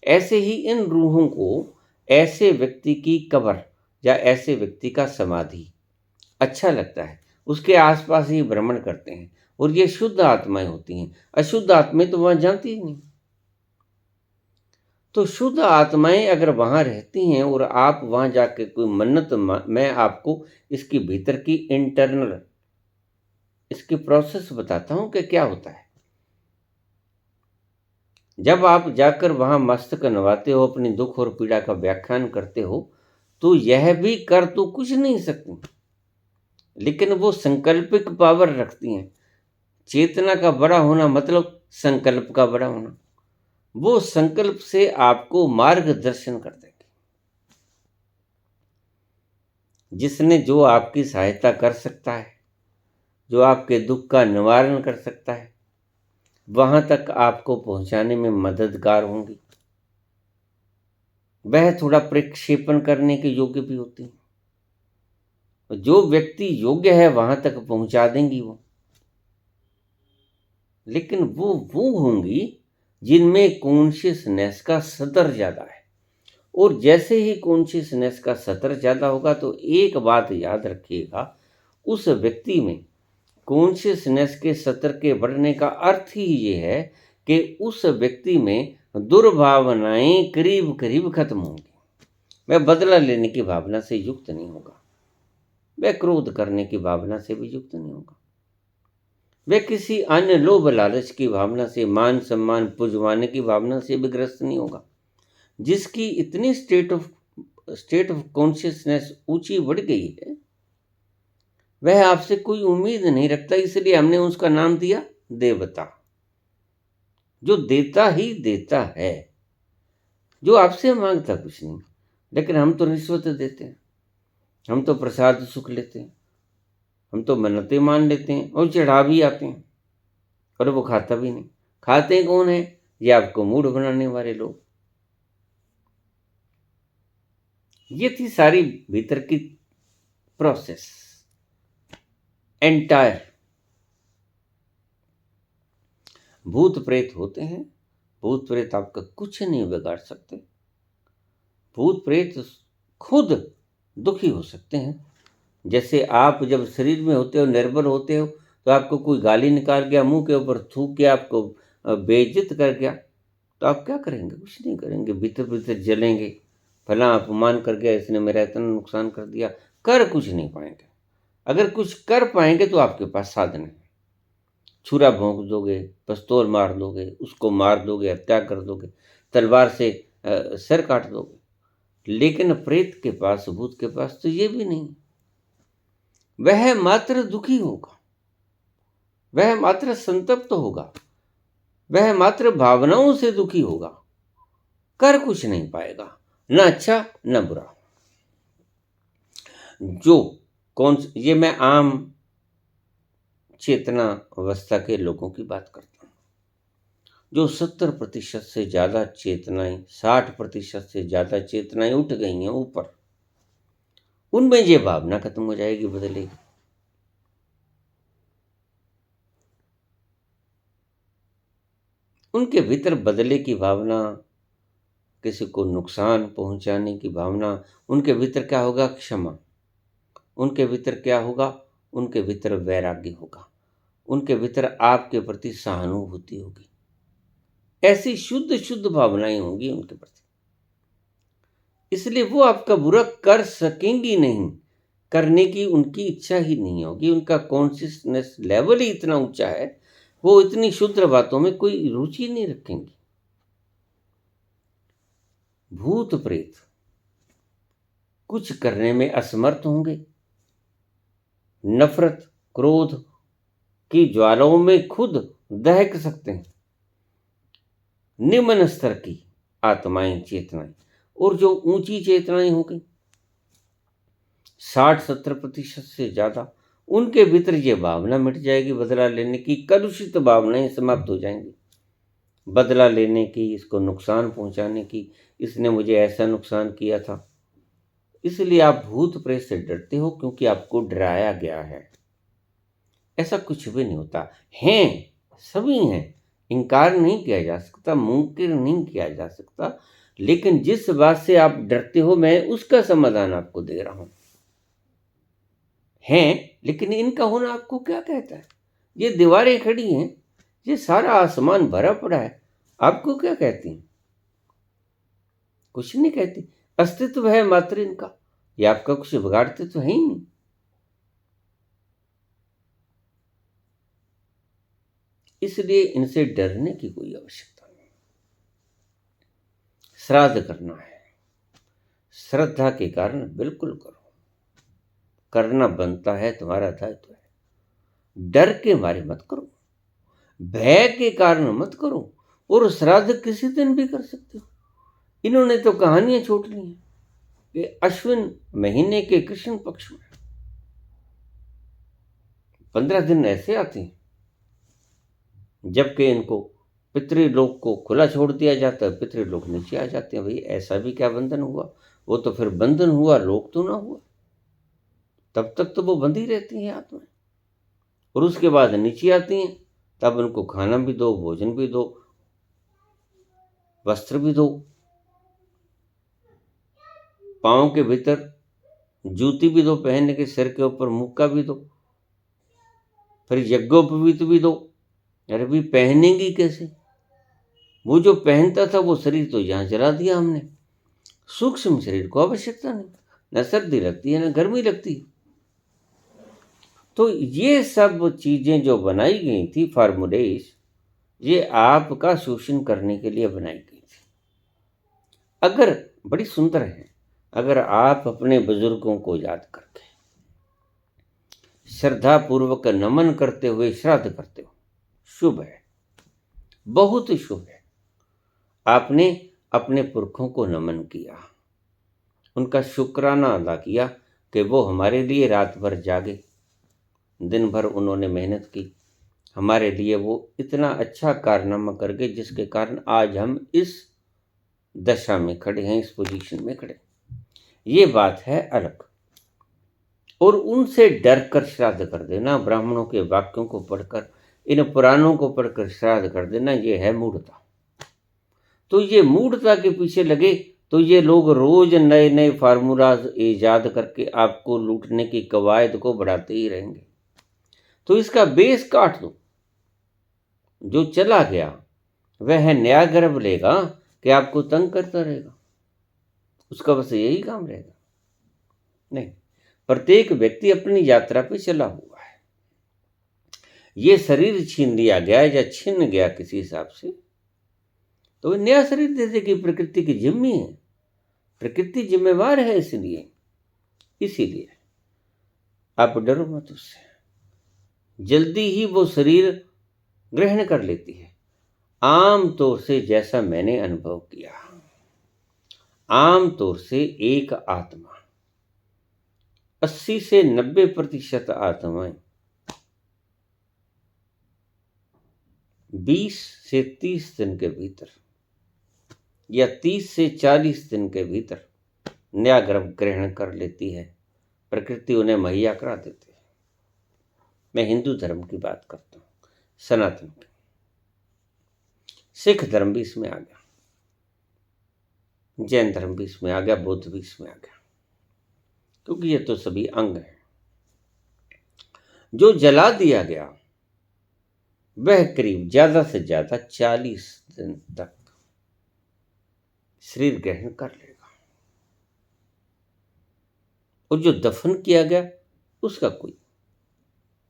ऐसे ही इन रूहों को ऐसे व्यक्ति की कब्र या ऐसे व्यक्ति का समाधि अच्छा लगता है, उसके आसपास ही भ्रमण करते हैं, और ये शुद्ध आत्माएं होती हैं। अशुद्ध आत्माएं तो वहाँ जाती ही नहीं। तो शुद्ध आत्माएं अगर वहाँ रहती हैं और आप वहाँ जाके कोई मन्नत, मैं आपको इसकी भीतर की इंटरनल इसकी प्रोसेस बताता हूँ कि क्या होता है। जब आप जाकर वहाँ मस्तक नवाते हो, अपनी दुख और पीड़ा का व्याख्यान करते हो, तो यह भी कर तो कुछ नहीं सकती, लेकिन वो संकल्पिक पावर रखती हैं। चेतना का बड़ा होना मतलब संकल्प का बड़ा होना। वो संकल्प से आपको मार्गदर्शन कर देंगे। जिसने जो आपकी सहायता कर सकता है, जो आपके दुख का निवारण कर सकता है, वहां तक आपको पहुंचाने में मददगार होंगी। वह थोड़ा प्रक्षेपण करने के योग्य भी होती हैं। जो व्यक्ति योग्य है वहां तक पहुंचा देंगी वो। लेकिन वो होंगी जिनमें कॉन्शियसनेस का स्तर ज़्यादा है। और जैसे ही कॉन्शियसनेस का स्तर ज़्यादा होगा तो एक बात याद रखिएगा, उस व्यक्ति में कॉन्शियसनेस के स्तर के बढ़ने का अर्थ ही ये है कि उस व्यक्ति में दुर्भावनाएं करीब करीब खत्म होंगी। वह बदला लेने की भावना से युक्त नहीं होगा, वह क्रोध करने की भावना से भी युक्त नहीं होगा, वह किसी अन्य लोभ लालच की भावना से, मान सम्मान पुजवाने की भावना से भी ग्रस्त नहीं होगा। जिसकी इतनी स्टेट ऑफ कॉन्शियसनेस ऊंची बढ़ गई है, वह आपसे कोई उम्मीद नहीं रखता, इसलिए हमने उसका नाम दिया देवता। जो देता ही देता है, जो आपसे मांगता कुछ नहीं। लेकिन हम तो रिश्वत देते हैं, हम तो प्रसाद सुख लेते हैं, हम तो मन्नतें मान लेते हैं और चढ़ा भी आते हैं, और वो खाता भी नहीं। खाते कौन है? ये आपको मूड बनाने वाले लोग। ये थी सारी भीतर की प्रोसेस एंटायर। भूत प्रेत होते हैं, भूत प्रेत आपका कुछ नहीं बिगाड़ सकते। भूत प्रेत खुद दुखी हो सकते हैं। जैसे आप जब शरीर में होते हो, निर्बल होते हो, तो आपको कोई गाली निकाल गया, मुंह के ऊपर थूक के आपको बेइज्जत कर गया, तो आप क्या करेंगे? कुछ नहीं करेंगे, भीतर भीतर जलेंगे। फला अपमान कर गया, इसने मेरा इतना नुकसान कर दिया। कर कुछ नहीं पाएंगे। अगर कुछ कर पाएंगे तो आपके पास साधन है। छुरा भोंक दोगे, पिस्तौल मार दोगे, उसको मार दोगे, हत्या कर दोगे, तलवार से सिर काट दोगे। लेकिन प्रेत के पास, भूत के पास तो ये भी नहीं। वह मात्र दुखी होगा, वह मात्र संतप्त होगा, वह मात्र भावनाओं से दुखी होगा, कर कुछ नहीं पाएगा, न अच्छा न बुरा। जो कौन, ये मैं आम चेतना अवस्था के लोगों की बात करता हूँ। जो 70% से ज़्यादा चेतनाएं, 60% से ज़्यादा चेतनाएं उठ गई हैं ऊपर, उनमें ये भावना खत्म हो जाएगी, बदलेगी। उनके भीतर बदले की भावना, किसी को नुकसान पहुंचाने की भावना, उनके भीतर क्या होगा? क्षमा। उनके भीतर क्या होगा? उनके भीतर वैराग्य होगा, उनके भीतर आपके प्रति सहानुभूति होगी। ऐसी शुद्ध शुद्ध भावनाएं होंगी उनके प्रति। इसलिए वो आपका बुरा कर सकेंगी नहीं, करने की उनकी इच्छा ही नहीं होगी। उनका कॉन्शियसनेस लेवल ही इतना ऊंचा है, वो इतनी शुद्ध बातों में कोई रुचि नहीं रखेंगी। भूत प्रेत कुछ करने में असमर्थ होंगे। नफरत, क्रोध की ज्वालाओं में खुद दहक सकते हैं। निम्न स्तर की आत्माएं, चेतनाएं, और जो ऊंची चेतनाएं हो गई 60-70% से ज्यादा, उनके भीतर ये भावना मिट जाएगी बदला लेने की। कलुषित भावनाएं समाप्त हो जाएंगी, बदला लेने की, इसको नुकसान पहुंचाने की, इसने मुझे ऐसा नुकसान किया था। इसलिए आप भूत प्रेत से डरते हो, क्योंकि आपको डराया गया है। ऐसा कुछ भी नहीं होता। हैं, सभी हैं, इनकार नहीं किया जा सकता, मुनकिर नहीं किया जा सकता। लेकिन जिस बात से आप डरते हो, मैं उसका समाधान आपको दे रहा हूं। हैं, लेकिन इनका होना आपको क्या कहता है? ये दीवारें खड़ी हैं, ये सारा आसमान भरा पड़ा है, आपको क्या कहती हैं? कुछ नहीं कहती। अस्तित्व है मात्र इनका, ये आपका कुछ बिगाड़ते तो है ही नहीं। इसलिए इनसे डरने की कोई आवश्यकता नहीं। श्राद्ध करना है, श्रद्धा के कारण बिल्कुल करो, करना बनता है, तुम्हारा दायित्व है। डर के मारे मत करो, भय के कारण मत करो, और श्राद्ध किसी दिन भी कर सकते हो। इन्होंने तो कहानियां छोड़ ली हैं कि अश्विन महीने के कृष्ण पक्ष में 15 दिन ऐसे आते हैं, जबकि इनको पितृलोक को खुला छोड़ दिया जाता है, पितृलोक नीचे आ जाते हैं। भाई ऐसा भी क्या बंधन हुआ? वो तो फिर बंधन हुआ, लोक तो ना हुआ। तब तक तो वो बंधी रहती हैं आत्मा, और उसके बाद नीचे आती हैं, तब उनको खाना भी दो, भोजन भी दो, वस्त्र भी दो, पाँव के भीतर जूती भी दो पहनने के, सिर के ऊपर मुक्का भी दो, फिर यज्ञोपवीत भी दो। अरे भी पहनेंगी कैसे? वो जो पहनता था वो शरीर तो यहाँ जला दिया हमने। सूक्ष्म शरीर को आवश्यकता नहीं, न सर्दी लगती है न गर्मी लगती है। तो ये सब चीजें जो बनाई गई थी फार्मूलेस, ये आपका शोषण करने के लिए बनाई गई थी। अगर बड़ी सुंदर है, अगर आप अपने बुजुर्गों को याद करके श्रद्धा पूर्वक नमन करते हुए श्राद्ध करते हो, शुभ है, बहुत शुभ है। आपने अपने पुरखों को नमन किया, उनका शुक्राना अदा किया कि वो हमारे लिए रात भर जागे, दिन भर उन्होंने मेहनत की, हमारे लिए वो इतना अच्छा कारनामा कर गए जिसके कारण आज हम इस दशा में खड़े हैं, इस पोजीशन में खड़े। ये बात है अलग। और उनसे डर कर श्राद्ध कर देना, ब्राह्मणों के वाक्यों को पढ़कर, इन पुराणों को पढ़कर श्राद्ध कर देना, ये है मूढ़ता। तो ये मूढ़ता के पीछे लगे तो ये लोग रोज नए नए फार्मूलाज ईजाद करके आपको लूटने की कवायद को बढ़ाते ही रहेंगे। तो इसका बेस काट दो। जो चला गया वह नया गर्भ लेगा कि आपको तंग करता रहेगा, उसका बस यही काम रहेगा? नहीं, प्रत्येक व्यक्ति अपनी यात्रा पे चला हुआ है। ये शरीर छीन लिया गया या छिन गया किसी हिसाब से, तो वो नया शरीर दे देगी। प्रकृति की जिम्मी है, प्रकृति जिम्मेवार है। इसीलिए आप डरो मत उससे, जल्दी ही वो शरीर ग्रहण कर लेती है। आम तौर से जैसा मैंने अनुभव किया, आम तौर से एक आत्मा 80 से 90% आत्माएं 20 से 30 दिन के भीतर या 30 से 40 दिन के भीतर नया गर्भ ग्रहण कर लेती है। प्रकृति उन्हें मुहैया करा देती है। मैं हिंदू धर्म की बात करता हूँ, सनातन की। सिख धर्म भी इसमें आ गया, जैन धर्म भी इसमें आ गया, बौद्ध भी इसमें आ गया, क्योंकि ये तो सभी अंग हैं। जो जला दिया गया वह करीब ज्यादा से ज्यादा 40 दिन तक शरीर ग्रहण कर लेगा। और जो दफन किया गया उसका कोई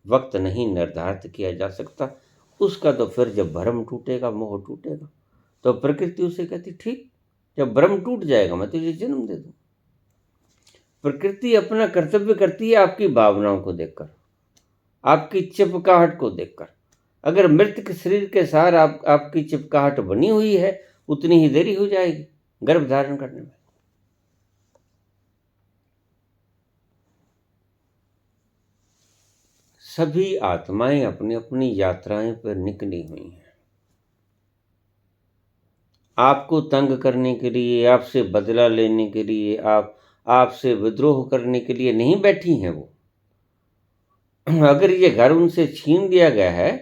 वक्त नहीं निर्धारित किया जा सकता। उसका तो फिर जब भ्रम टूटेगा, मोह टूटेगा, तो प्रकृति उसे कहती ठीक, जब भ्रम टूट जाएगा मैं तुझे जन्म दे दूं। प्रकृति अपना कर्तव्य करती है आपकी भावनाओं को देखकर, आपकी चिपकाहट को देखकर। अगर मृतक शरीर के साथ आपकी चिपकाहट बनी हुई है, उतनी ही देरी हो जाएगी गर्भ धारण करने में। सभी आत्माएं अपनी अपनी यात्राएं पर निकली हुई हैं, आपको तंग करने के लिए, आपसे बदला लेने के लिए, आपसे विद्रोह करने के लिए नहीं बैठी हैं वो। अगर ये घर उनसे छीन दिया गया है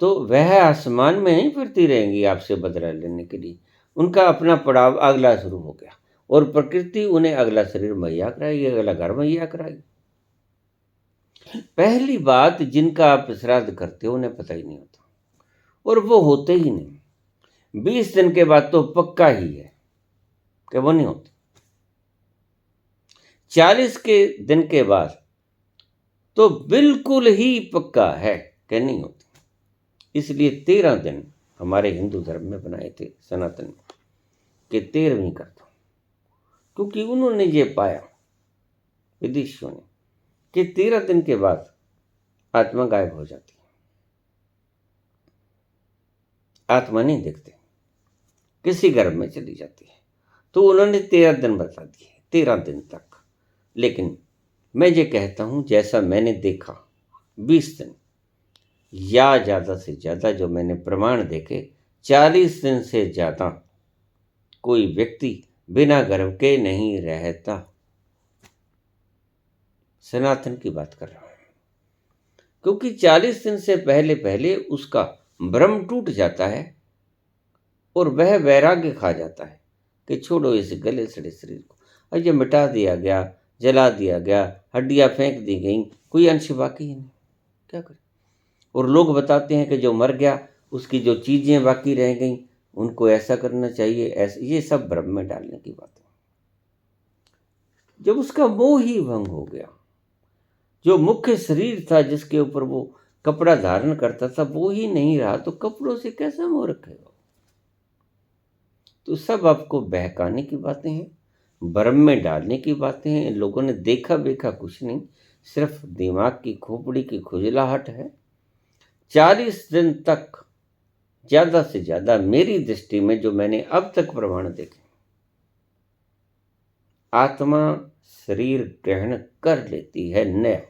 तो वह आसमान में नहीं फिरती रहेंगी आपसे बदला लेने के लिए। उनका अपना पड़ाव अगला शुरू हो गया, और प्रकृति उन्हें अगला शरीर मुहैया कराएगी, अगला घर मुहैया कराएगी। पहली बात, जिनका आप श्राद्ध करते हो उन्हें पता ही नहीं होता, और वो होते ही नहीं। 20 दिन के बाद तो पक्का ही है कि वो नहीं होते। 40 के दिन के बाद तो बिल्कुल ही पक्का है कि नहीं होती। इसलिए 13 दिन हमारे हिंदू धर्म में बनाए थे सनातन में, कि 13वीं कर दो, क्योंकि उन्होंने ये पाया, विदेशियों ने, कि 13 दिन के बाद आत्मा गायब हो जाती है। आत्मा नहीं देखते, किसी गर्भ में चली जाती है। तो उन्होंने 13 दिन बता दिए, 13 दिन तक। लेकिन मैं ये कहता हूँ जैसा मैंने देखा 20 दिन, या ज़्यादा से ज़्यादा जो मैंने प्रमाण देखे 40 दिन से ज़्यादा कोई व्यक्ति बिना गर्भ के नहीं रहता। सनातन की बात कर रहा हूँ, क्योंकि 40 दिन से पहले पहले उसका भ्रम टूट जाता है और वह वैराग्य खा जाता है कि छोड़ो इस गले सड़े शरीर को, और ये मिटा दिया गया, जला दिया गया, हड्डियां फेंक दी गई, कोई अंश बाकी ही नहीं, क्या करें। और लोग बताते हैं कि जो मर गया उसकी जो चीज़ें बाकी रह गई उनको ऐसा करना चाहिए, ऐसे, ये सब भ्रम में डालने की बात है। जब उसका मोह ही भंग हो गया, जो मुख्य शरीर था जिसके ऊपर वो कपड़ा धारण करता था वो ही नहीं रहा, तो कपड़ों से कैसा मोह रखेगा। तो सब आपको बहकाने की बातें हैं, भ्रम में डालने की बातें हैं। इन लोगों ने देखा बेखा कुछ नहीं, सिर्फ दिमाग की खोपड़ी की खुजलाहट है। 40 दिन तक ज़्यादा से ज़्यादा मेरी दृष्टि में जो मैंने अब तक प्रमाण देखे, आत्मा शरीर ग्रहण कर लेती है नया,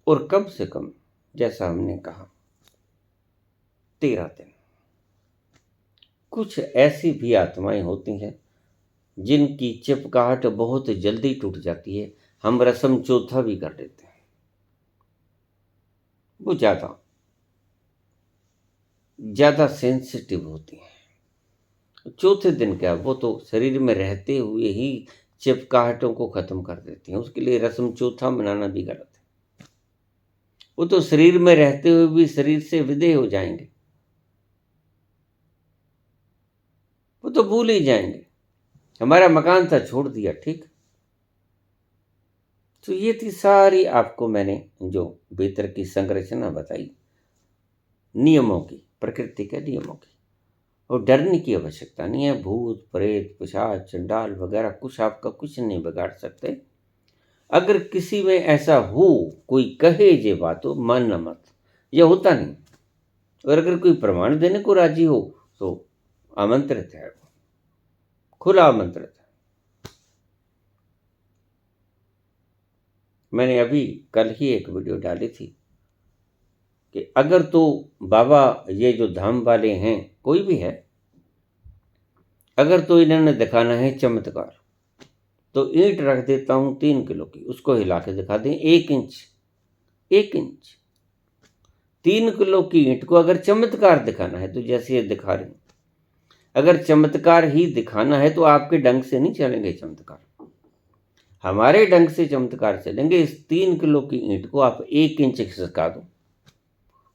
और कम से कम जैसा हमने कहा 13 दिन। कुछ ऐसी भी आत्माएं होती हैं जिनकी चिपकाहट बहुत जल्दी टूट जाती है, हम रस्म चौथा भी कर लेते हैं, वो ज़्यादा सेंसिटिव होती हैं। चौथे दिन क्या, वो तो शरीर में रहते हुए ही चिपकाहटों को ख़त्म कर देती हैं, उसके लिए रस्म चौथा मनाना भी गलत है। वो तो शरीर में रहते हुए भी शरीर से विदेह हो जाएंगे, वो तो भूल ही जाएंगे, हमारा मकान था छोड़ दिया, ठीक। तो ये थी सारी आपको मैंने जो भीतर की संरचना बताई नियमों की, प्रकृति के नियमों की। और डरने की आवश्यकता नहीं है, भूत प्रेत पिशाच चंडाल वगैरह कुछ आपका कुछ नहीं बिगाड़ सकते। अगर किसी में ऐसा हो, कोई कहे ये बात हो, मानना मत, यह होता नहीं। और अगर कोई प्रमाण देने को राजी हो तो आमंत्रित है, खुला आमंत्रित है। मैंने अभी कल ही एक वीडियो डाली थी कि अगर तो बाबा ये जो धाम वाले हैं कोई भी है, अगर तो इन्होंने दिखाना है चमत्कार, तो ईंट रख देता हूँ 3 किलो की, उसको हिला के दिखा दें 1 इंच, 1 इंच 3 किलो की ईंट को अगर चमत्कार दिखाना है तो जैसे ये दिखा रहे हैं, अगर चमत्कार ही दिखाना है तो आपके ढंग से नहीं चलेंगे चमत्कार, हमारे ढंग से चमत्कार चलेंगे। इस 3 किलो की ईंट को आप 1 इंच खिसका दो।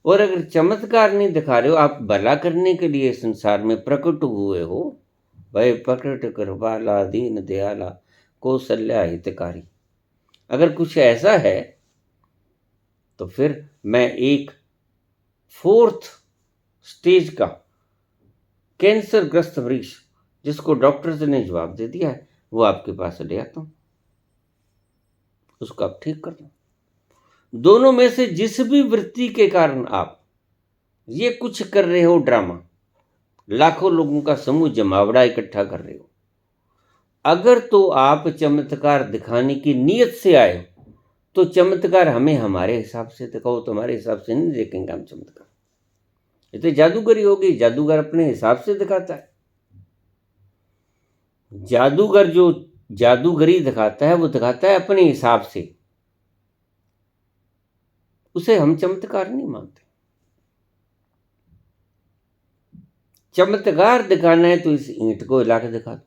और अगर चमत्कार नहीं दिखा रहे हो, आप भला करने के लिए संसार में प्रकट हुए हो, भय प्रकट कृपाला दीन दयाला कौशल्या हितकारी, अगर कुछ ऐसा है तो फिर मैं एक 4th स्टेज का कैंसर ग्रस्त मरीज जिसको डॉक्टर्स ने जवाब दे दिया है वो आपके पास ले आता हूं, उसको आप ठीक कर दो। दोनों में से जिस भी वृत्ति के कारण आप ये कुछ कर रहे हो, ड्रामा, लाखों लोगों का समूह जमावड़ा इकट्ठा कर रहे हो, अगर तो आप चमत्कार दिखाने की नीयत से आए हो तो चमत्कार हमें हमारे हिसाब से दिखाओ, तुम्हारे हिसाब से नहीं देखेंगे हम चमत्कार। ये तो जादूगरी होगी, जादूगर अपने हिसाब से दिखाता है। जादूगर जो जादूगरी दिखाता है वो दिखाता है अपने हिसाब से, उसे हम चमत्कार नहीं मानते। चमत्कार दिखाना है तो इस ईंट को हिला के दिखा दो।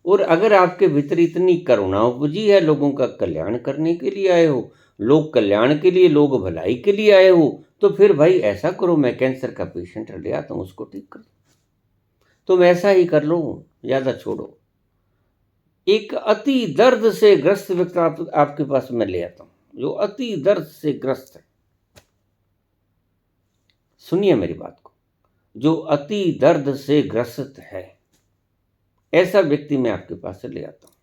और अगर आपके भीतर इतनी करुणा उपजी है, लोगों का कल्याण करने के लिए आए हो, लोग कल्याण के लिए, लोग भलाई के लिए आए हो, तो फिर भाई ऐसा करो, मैं कैंसर का पेशेंट ले आता हूँ, उसको ठीक कर दो। तुम ऐसा ही कर लो, ज़्यादा छोड़ो। एक अति दर्द से ग्रस्त व्यक्ति आपके पास मैं ले आता हूँ, जो अति दर्द से ग्रस्त है, सुनिए मेरी बात को, जो अति दर्द से ग्रस्त है ऐसा व्यक्ति मैं आपके पास से ले आता हूँ।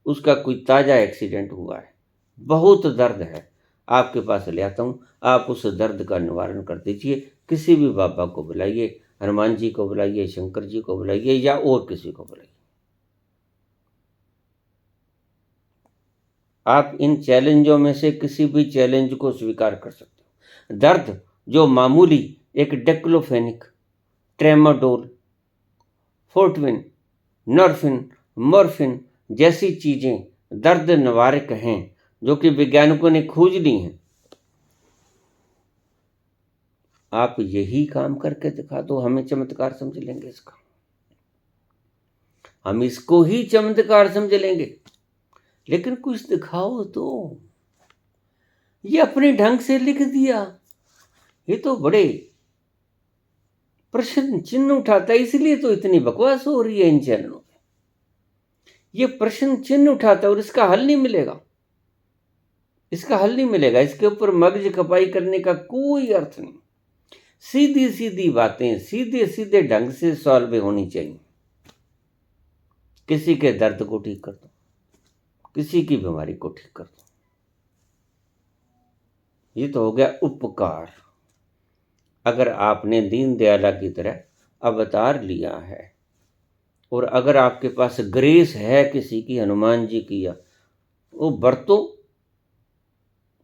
उसका कोई ताज़ा एक्सीडेंट हुआ है, बहुत दर्द है, आपके पास ले आता हूँ, आप उस दर्द का निवारण कर दीजिए, किसी भी बाबा को बुलाइए, हनुमान जी को बुलाइए, शंकर जी को बुलाइए या और किसी को बुलाइए। आप इन चैलेंजों में से किसी भी चैलेंज को स्वीकार कर सकते हो। दर्द जो मामूली एक डेक्लोफेनिक, ट्रेमाडोल, फोर्टविन, नॉर्फिन, मॉर्फिन जैसी चीजें दर्द निवारक हैं जो कि वैज्ञानिकों ने खोज ली हैं। आप यही काम करके दिखा दो, हमें चमत्कार समझ लेंगे इसका, हम इसको ही चमत्कार समझ लेंगे। लेकिन कुछ दिखाओ तो। ये अपने ढंग से लिख दिया, ये तो बड़े प्रश्न चिन्ह उठाता है, इसलिए तो इतनी बकवास हो रही है इन चैनलों में। ये प्रश्न चिन्ह उठाता है और इसका हल नहीं मिलेगा, इसका हल नहीं मिलेगा। इसके ऊपर मगज खपाई करने का कोई अर्थ नहीं। सीधी सीधी बातें सीधे सीधे ढंग से सॉल्व होनी चाहिए। किसी के दर्द को ठीक कर दो, किसी की बीमारी को ठीक कर दो। ये तो हो गया उपकार। अगर आपने दीनदयाला की तरह अवतार लिया है और अगर आपके पास ग्रेस है किसी की, हनुमान जी की, या वो बरतो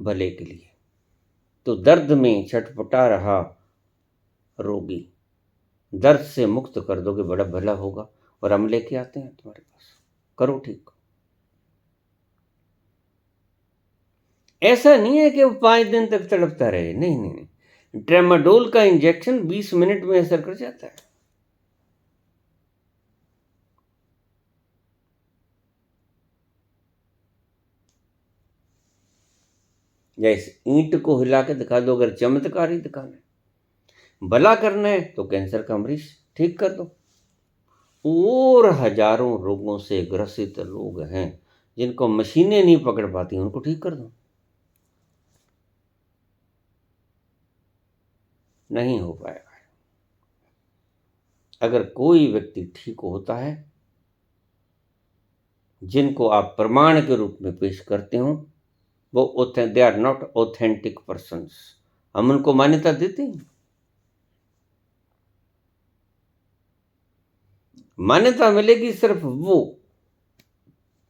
भले के लिए, तो दर्द में छटपटा रहा रोगी दर्द से मुक्त कर दोगे, बड़ा भला होगा। और हम लेके आते हैं तुम्हारे पास, करो ठीक। ऐसा नहीं है कि वो 5 दिन तक तड़पता रहे, नहीं नहीं नहीं। ट्रेमाडोल का इंजेक्शन 20 मिनट में असर कर जाता है। या इस ईंट को हिला के दिखा दो, अगर चमत्कार ही दिखाना है, भला करना है तो कैंसर का मरीज ठीक कर दो। और हजारों रोगों से ग्रसित लोग हैं जिनको मशीनें नहीं पकड़ पाती, उनको ठीक कर दो। नहीं हो पाएगा। अगर कोई व्यक्ति ठीक होता है जिनको आप प्रमाण के रूप में पेश करते हो, वो they are not authentic persons, हम उनको मान्यता देते हैं। मान्यता मिलेगी सिर्फ वो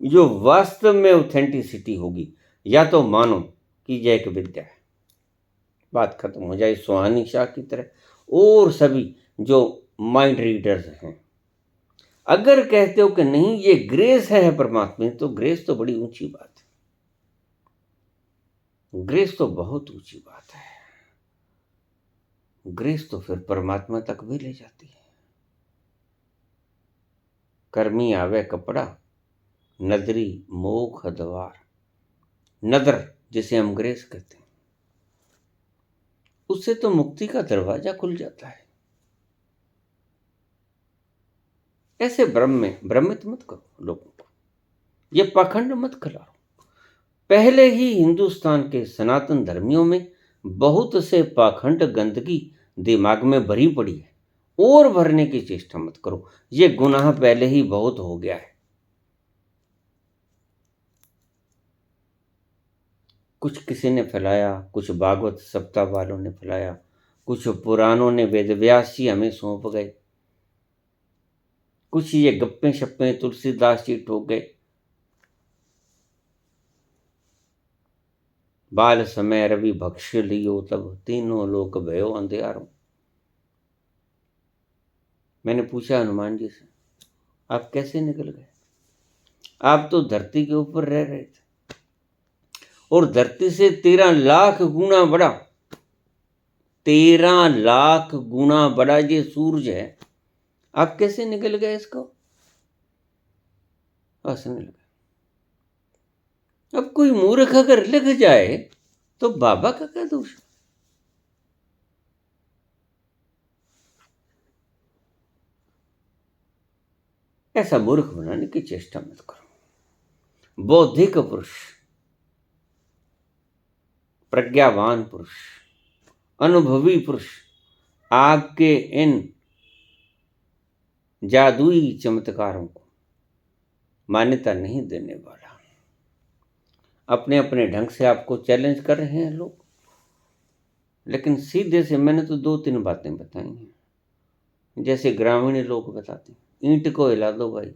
जो वास्तव में ऑथेंटिसिटी होगी। या तो मानो कि यह एक विद्या है, बात खत्म हो जाए, सुहानी शाह की तरह और सभी जो माइंड रीडर्स हैं। अगर कहते हो कि नहीं ये ग्रेस है परमात्मा, तो ग्रेस तो बड़ी ऊंची बात है, ग्रेस तो बहुत ऊंची बात है। ग्रेस तो फिर परमात्मा तक भी ले जाती है। कर्मी आवे कपड़ा, नदरी मोख द्वार। नदर जिसे हम ग्रेस कहते हैं, उससे तो मुक्ति का दरवाजा खुल जाता है। ऐसे भ्रमित मत करो लोगों को, ये पाखंड मत खिलाओ। पहले ही हिंदुस्तान के सनातन धर्मियों में बहुत से पाखंड गंदगी दिमाग में भरी पड़ी है, और भरने की चेष्टा मत करो। ये गुनाह पहले ही बहुत हो गया है। कुछ किसी ने फैलाया, कुछ भागवत सप्ताह वालों ने फैलाया, कुछ पुराणों ने वेदव्यास जी हमें सौंप गए, कुछ ये गप्पे शप्पे तुलसीदास जी ठोक गए। बाल समय रवि भक्ष लियो, तब तीनों लोक भयो अंधियारो। मैंने पूछा हनुमान जी से, आप कैसे निकल गए? आप तो धरती के ऊपर रह रहे थे और धरती से 13 लाख गुना बड़ा, 13 लाख गुना बड़ा ये सूरज है, आप कैसे निकल गए इसको? हंसने लगे। अब कोई मूर्ख अगर लिख जाए तो बाबा का क्या दोष? ऐसा मूर्ख बनाने की चेष्टा मत करो। बौद्धिक पुरुष, प्रज्ञावान पुरुष, अनुभवी पुरुष आपके इन जादुई चमत्कारों को मान्यता नहीं देने वाला। अपने अपने ढंग से आपको चैलेंज कर रहे हैं लोग। लेकिन सीधे से मैंने तो 2-3 बातें बताई हैं, जैसे ग्रामीण लोग बताते हैं, ईंट को हिला दो भाई।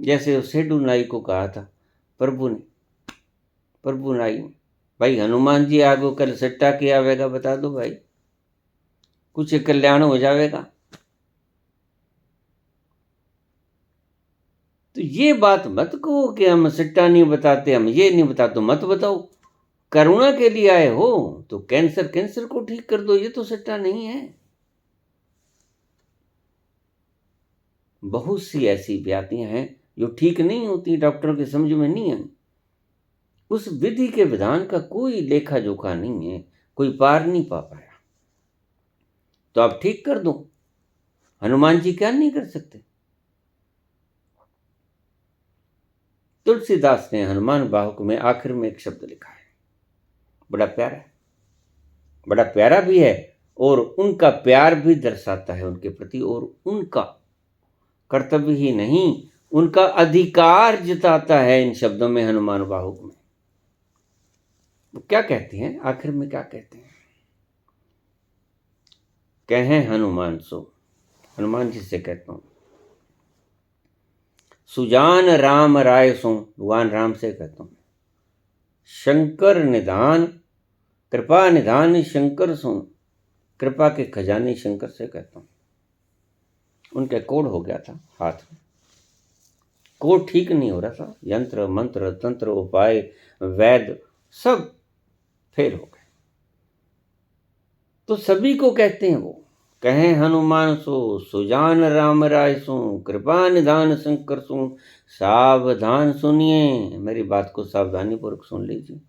जैसे उस सेठू नाई को कहा था प्रभु नाई, भाई हनुमान जी आगो कल सट्टा किया आवेगा, बता दो भाई, कुछ कल्याण हो जाएगा। तो ये बात मत कहो कि हम सट्टा नहीं बताते, हम ये नहीं बताते, तो मत बताओ। करुणा के लिए आए हो तो कैंसर को ठीक कर दो, ये तो सट्टा नहीं है। बहुत सी ऐसी व्याधियां हैं जो ठीक नहीं होती, डॉक्टरों के समझ में नहीं आई। उस विधि के विधान का कोई लेखा जोखा नहीं है, कोई पार नहीं पा पाया, तो आप ठीक कर दो। हनुमान जी क्या नहीं कर सकते? तुलसीदास ने हनुमान बाहुक में आखिर में एक शब्द लिखा है, बड़ा प्यारा है, बड़ा प्यारा भी है, और उनका प्यार भी दर्शाता है उनके प्रति, और उनका कर्तव्य ही नहीं, उनका अधिकार जताता है इन शब्दों में, हनुमान बाहुक में। वो क्या कहते हैं आखिर में, क्या कहते हैं? कहें हनुमान सो, हनुमान जी से कहता हूं, सुजान राम राय सो, भगवान राम से कहता हूं, शंकर निधान कृपा निधान शंकर सो, कृपा के खजाने शंकर से कहता हूं। उनके कोढ़ हो गया था हाथ में, कोढ़ ठीक नहीं हो रहा था, यंत्र मंत्र तंत्र उपाय वैद्य सब फेल हो गए। तो सभी को कहते हैं वो, कहें हनुमान सो, सुजान राम राय सो, कृपा निधान शंकर सो, सावधान सुनिए, मेरी बात को सावधानी पूर्वक सुन लीजिए।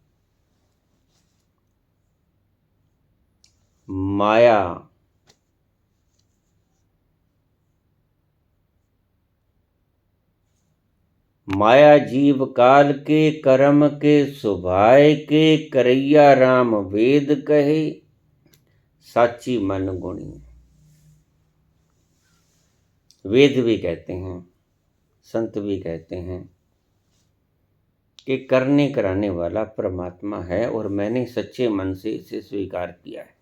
माया जीव काल के कर्म के सुभाय के, करैया राम वेद कहे, साची मन गुणी। वेद भी कहते हैं, संत भी कहते हैं कि करने कराने वाला परमात्मा है, और मैंने सच्चे मन से इसे स्वीकार किया है।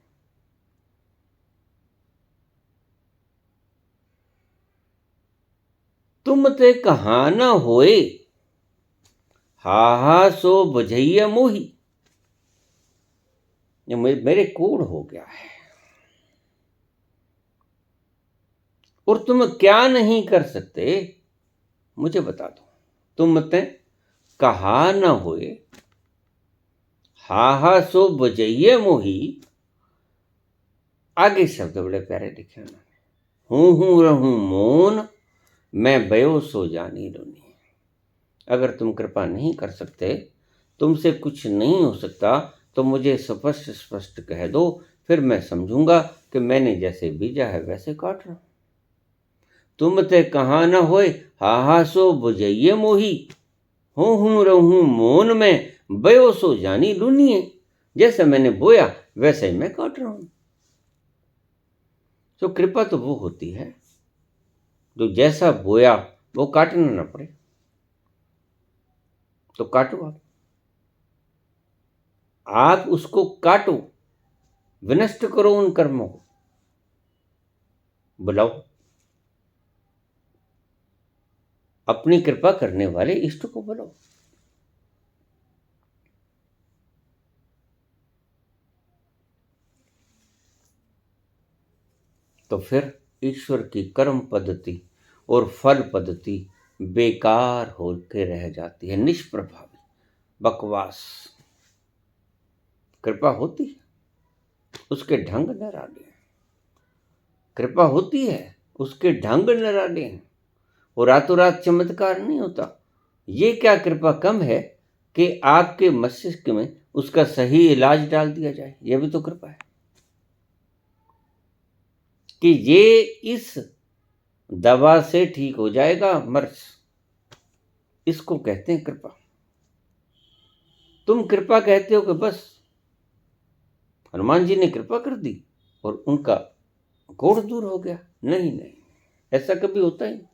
तुम ते कहा न होए, हा सो बुझैया मोही। ये मेरे कोढ़ हो गया है, और तुम क्या नहीं कर सकते मुझे बता दो। तुम ते कहा न होए, हा सो बुझैया मोही। आगे शब्द बड़े प्यारे लिखे उन्होंने, हूं रहूं मौन, मैं बयो सो जानी लूनी। अगर तुम कृपा नहीं कर सकते, तुमसे कुछ नहीं हो सकता, तो मुझे स्पष्ट स्पष्ट कह दो, फिर मैं समझूंगा कि मैंने जैसे बीजा है वैसे काट रहा हूं। तुम ते कहा न होए, हा सो बुझैये मोही, हूं रहूं मौन में, बयो सो जानी लूनिए। जैसे मैंने बोया वैसे ही मैं काट रहा हूं। तो कृपा तो वो होती है जो जैसा बोया वो काटना ना पड़े, तो काटो आप उसको काटो, विनष्ट करो उन कर्मों को, बुलाओ अपनी कृपा करने वाले इष्ट को, बुलाओ। तो फिर ईश्वर की कर्म पद्धति और फल पद्धति बेकार होकर रह जाती है, निष्प्रभावी, बकवास। कृपा होती है, उसके ढंग निराले हैं। कृपा होती है, उसके ढंग निराले हैं, और रातों रात चमत्कार नहीं होता। ये क्या कृपा कम है कि आपके मस्तिष्क में उसका सही इलाज डाल दिया जाए, यह भी तो कृपा है कि ये इस दवा से ठीक हो जाएगा मर्ज, इसको कहते हैं कृपा। तुम कृपा कहते हो कि बस हनुमान जी ने कृपा कर दी और उनका कोढ़ दूर हो गया। नहीं नहीं, ऐसा कभी होता ही नहीं।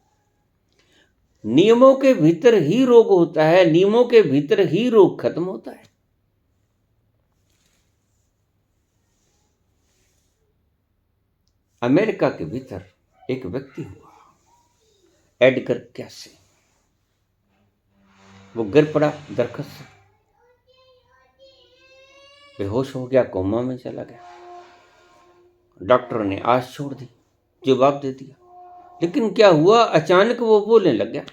नियमों के भीतर ही रोग होता है, नियमों के भीतर ही रोग खत्म होता है। अमेरिका के भीतर एक व्यक्ति हुआ, एडगर कैसी। वो गिर पड़ा दरख्त से, बेहोश हो गया, कोमा में चला गया। डॉक्टर ने आस छोड़ दी, जवाब दे दिया। लेकिन क्या हुआ, अचानक वो बोलने लग गया।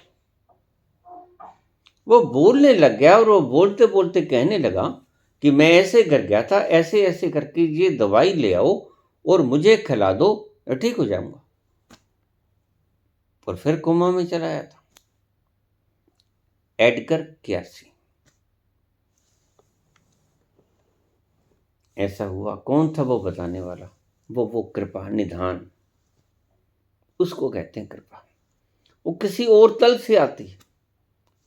और वो बोलते बोलते कहने लगा कि मैं ऐसे कर गया था, ऐसे ऐसे करके ये दवाई ले आओ और मुझे खिला दो, ठीक हो जाऊंगा। और फिर कोमा में चला आया था। एडगर कैसी। ऐसा हुआ। कौन था वो बताने वाला? वो कृपा, निधान, उसको कहते हैं कृपा। वो किसी और तल से आती है।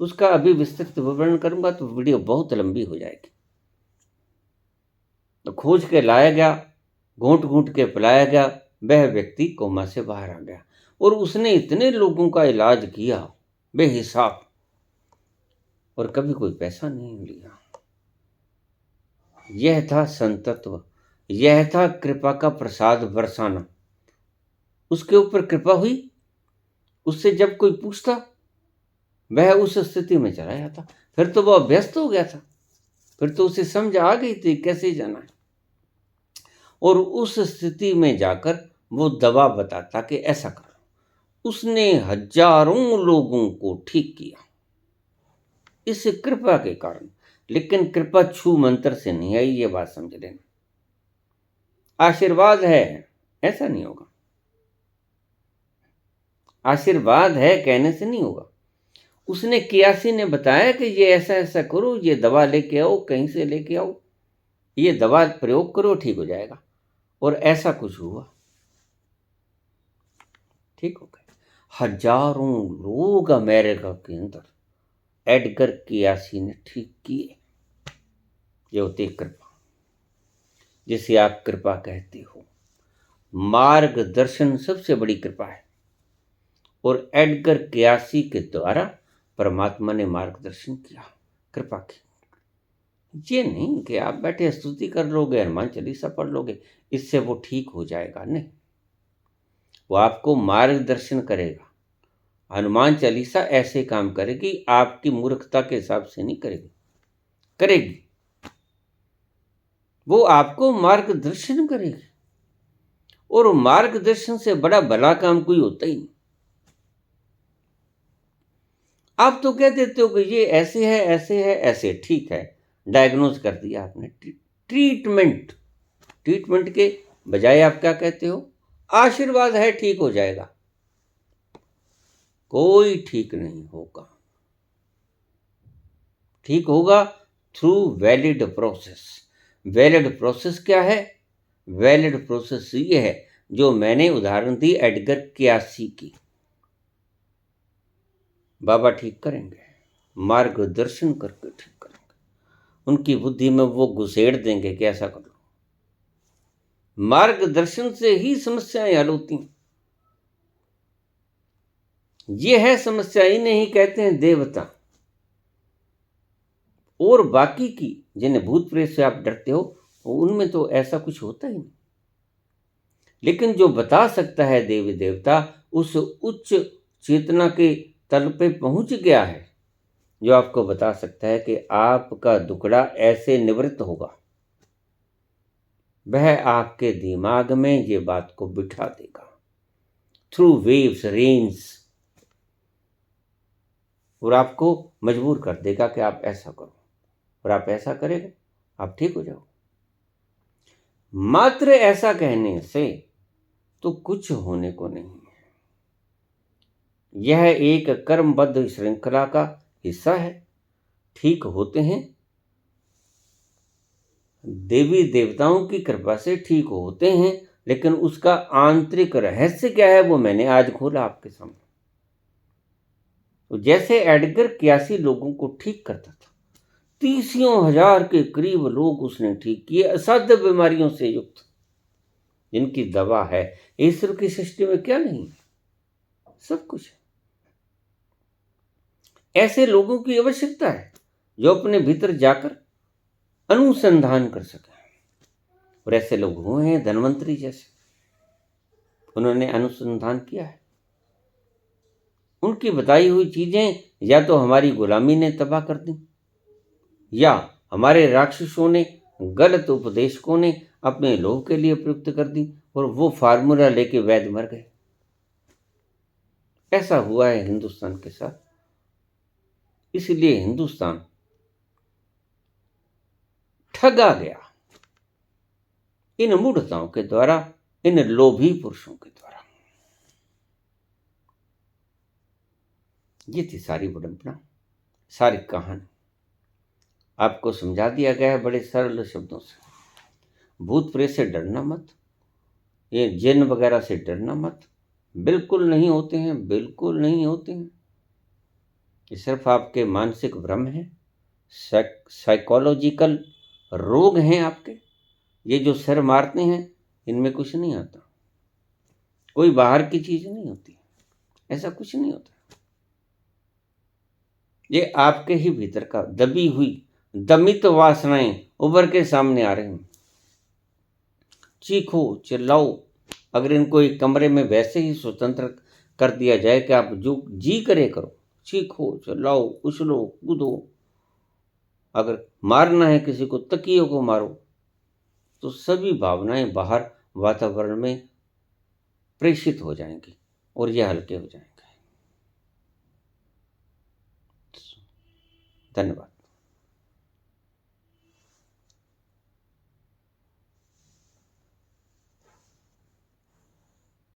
उसका अभी विस्तृत विवरण करूंगा तो वीडियो बहुत लंबी हो जाएगी। तो खोज के लाया गया, घूंट घूंट के पिलाया गया, वह व्यक्ति कोमा से बाहर आ गया। और उसने इतने लोगों का इलाज किया बेहिसाब, और कभी कोई पैसा नहीं लिया। यह था संतत्व, यह था कृपा का प्रसाद बरसाना। उसके ऊपर कृपा हुई। उससे जब कोई पूछता, वह उस स्थिति में चला जाता। फिर तो वह व्यस्त हो गया था, फिर तो उसे समझ आ गई थी कैसे जाना है। और उस स्थिति में जाकर वो दवा बताता कि ऐसा करो। उसने हजारों लोगों को ठीक किया इस कृपा के कारण। लेकिन कृपा छू मंत्र से नहीं आई, ये बात समझ लेना। आशीर्वाद है ऐसा नहीं होगा। आशीर्वाद है कहने से नहीं होगा। उसने कियासी ने बताया कि ये ऐसा ऐसा करो, ये दवा लेके आओ, कहीं से लेके आओ, ये दवा प्रयोग करो, ठीक हो जाएगा। और ऐसा कुछ हुआ, ठीक हो गया। हजारों लोग अमेरिका के अंदर एडगर कियासी ने ठीक किए। ये होती कृपा, जिसे आप कृपा कहते हो। मार्गदर्शन सबसे बड़ी कृपा है। और एडगर कियासी के द्वारा परमात्मा ने मार्गदर्शन किया, कृपा की। ये नहीं कि आप बैठे स्तुति कर लोगे, हनुमान चालीसा पढ़ लोगे, इससे वो ठीक हो जाएगा, नहीं। वो आपको मार्गदर्शन करेगा। हनुमान चालीसा ऐसे काम करेगी, आपकी मूर्खता के हिसाब से नहीं करेगी। वो आपको मार्गदर्शन करेगी। और मार्गदर्शन से बड़ा भला काम कोई होता ही नहीं। आप तो कह देते हो कि ये ऐसे है, ऐसे है, ऐसे, ठीक है, डायग्नोज कर दिया आपने। ट्रीटमेंट के बजाय आप क्या कहते हो? आशीर्वाद है, ठीक हो जाएगा। कोई ठीक नहीं होगा। ठीक होगा through valid process. Valid process क्या है? वैलिड प्रोसेस ये है जो मैंने उदाहरण दी एडगर कियासी की। बाबा ठीक करेंगे, मार्गदर्शन करके ठीक करेंगे। उनकी बुद्धि में वो घुसेड़ देंगे कि ऐसा करो। मार्गदर्शन से ही समस्याएं हल होती हैं। ये है समस्या, ही नहीं कहते हैं देवता। और बाकी की जिन्हें भूत प्रेत से आप डरते हो, उनमें तो ऐसा कुछ होता ही नहीं। लेकिन जो बता सकता है देवी देवता, उस उच्च चेतना के तल पे पहुंच गया है, जो आपको बता सकता है कि आपका दुखड़ा ऐसे निवृत्त होगा। वह आपके दिमाग में ये बात को बिठा देगा थ्रू वेव्स, रेन्स, और आपको मजबूर कर देगा कि आप ऐसा करो। और आप ऐसा करेंगे, आप ठीक हो जाओ। मात्र ऐसा कहने से तो कुछ होने को नहीं है। यह एक कर्मबद्ध श्रृंखला का हिस्सा है। ठीक होते हैं, देवी देवताओं की कृपा से ठीक होते हैं। लेकिन उसका आंतरिक रहस्य क्या है, वो मैंने आज खोला आपके सामने। तो जैसे एडगर कियासी लोगों को ठीक करता था, 30,000 के करीब लोग उसने ठीक किए, असाध्य बीमारियों से युक्त, जिनकी दवा है। ईश्वर की सृष्टि में क्या नहीं, सब कुछ है। ऐसे लोगों की आवश्यकता है जो अपने भीतर जाकर अनुसंधान कर सके। और ऐसे लोग हुए हैं धन्वंतरी जैसे। उन्होंने अनुसंधान किया है। उनकी बताई हुई चीजें या तो हमारी गुलामी ने तबाह कर दी, या हमारे राक्षसों ने, गलत उपदेशकों ने अपने लोभ के लिए प्रयुक्त कर दी और वो फार्मूला लेके वैद्य मर गए। ऐसा हुआ है हिंदुस्तान के साथ। इसलिए हिंदुस्तान ठगा गया इन मूढ़ताओं के द्वारा, इन लोभी पुरुषों के द्वारा। ये थी सारी विडंबना, सारी कहानी। आपको समझा दिया गया है बड़े सरल शब्दों से। भूत प्रेत से डरना मत, ये जिन वगैरह से डरना मत। बिल्कुल नहीं होते हैं, बिल्कुल नहीं होते हैं। ये सिर्फ आपके मानसिक भ्रम है, साइकोलॉजिकल रोग हैं आपके। ये जो सिर मारते हैं, इनमें कुछ नहीं आता, कोई बाहर की चीज नहीं होती, ऐसा कुछ नहीं होता। ये आपके ही भीतर का दबी हुई दमित वासनाएं उभर के सामने आ रही हैं। चीखो चिल्लाओ। अगर इनको एक कमरे में वैसे ही स्वतंत्र कर दिया जाए कि आप जो जी करे करो, चीखो चिल्लाओ, उछलो कूदो। अगर मारना है किसी को, तकियों को मारो, तो सभी भावनाएं बाहर वातावरण में प्रेषित हो जाएंगी और ये हल्के हो जाएंगे। धन्यवाद।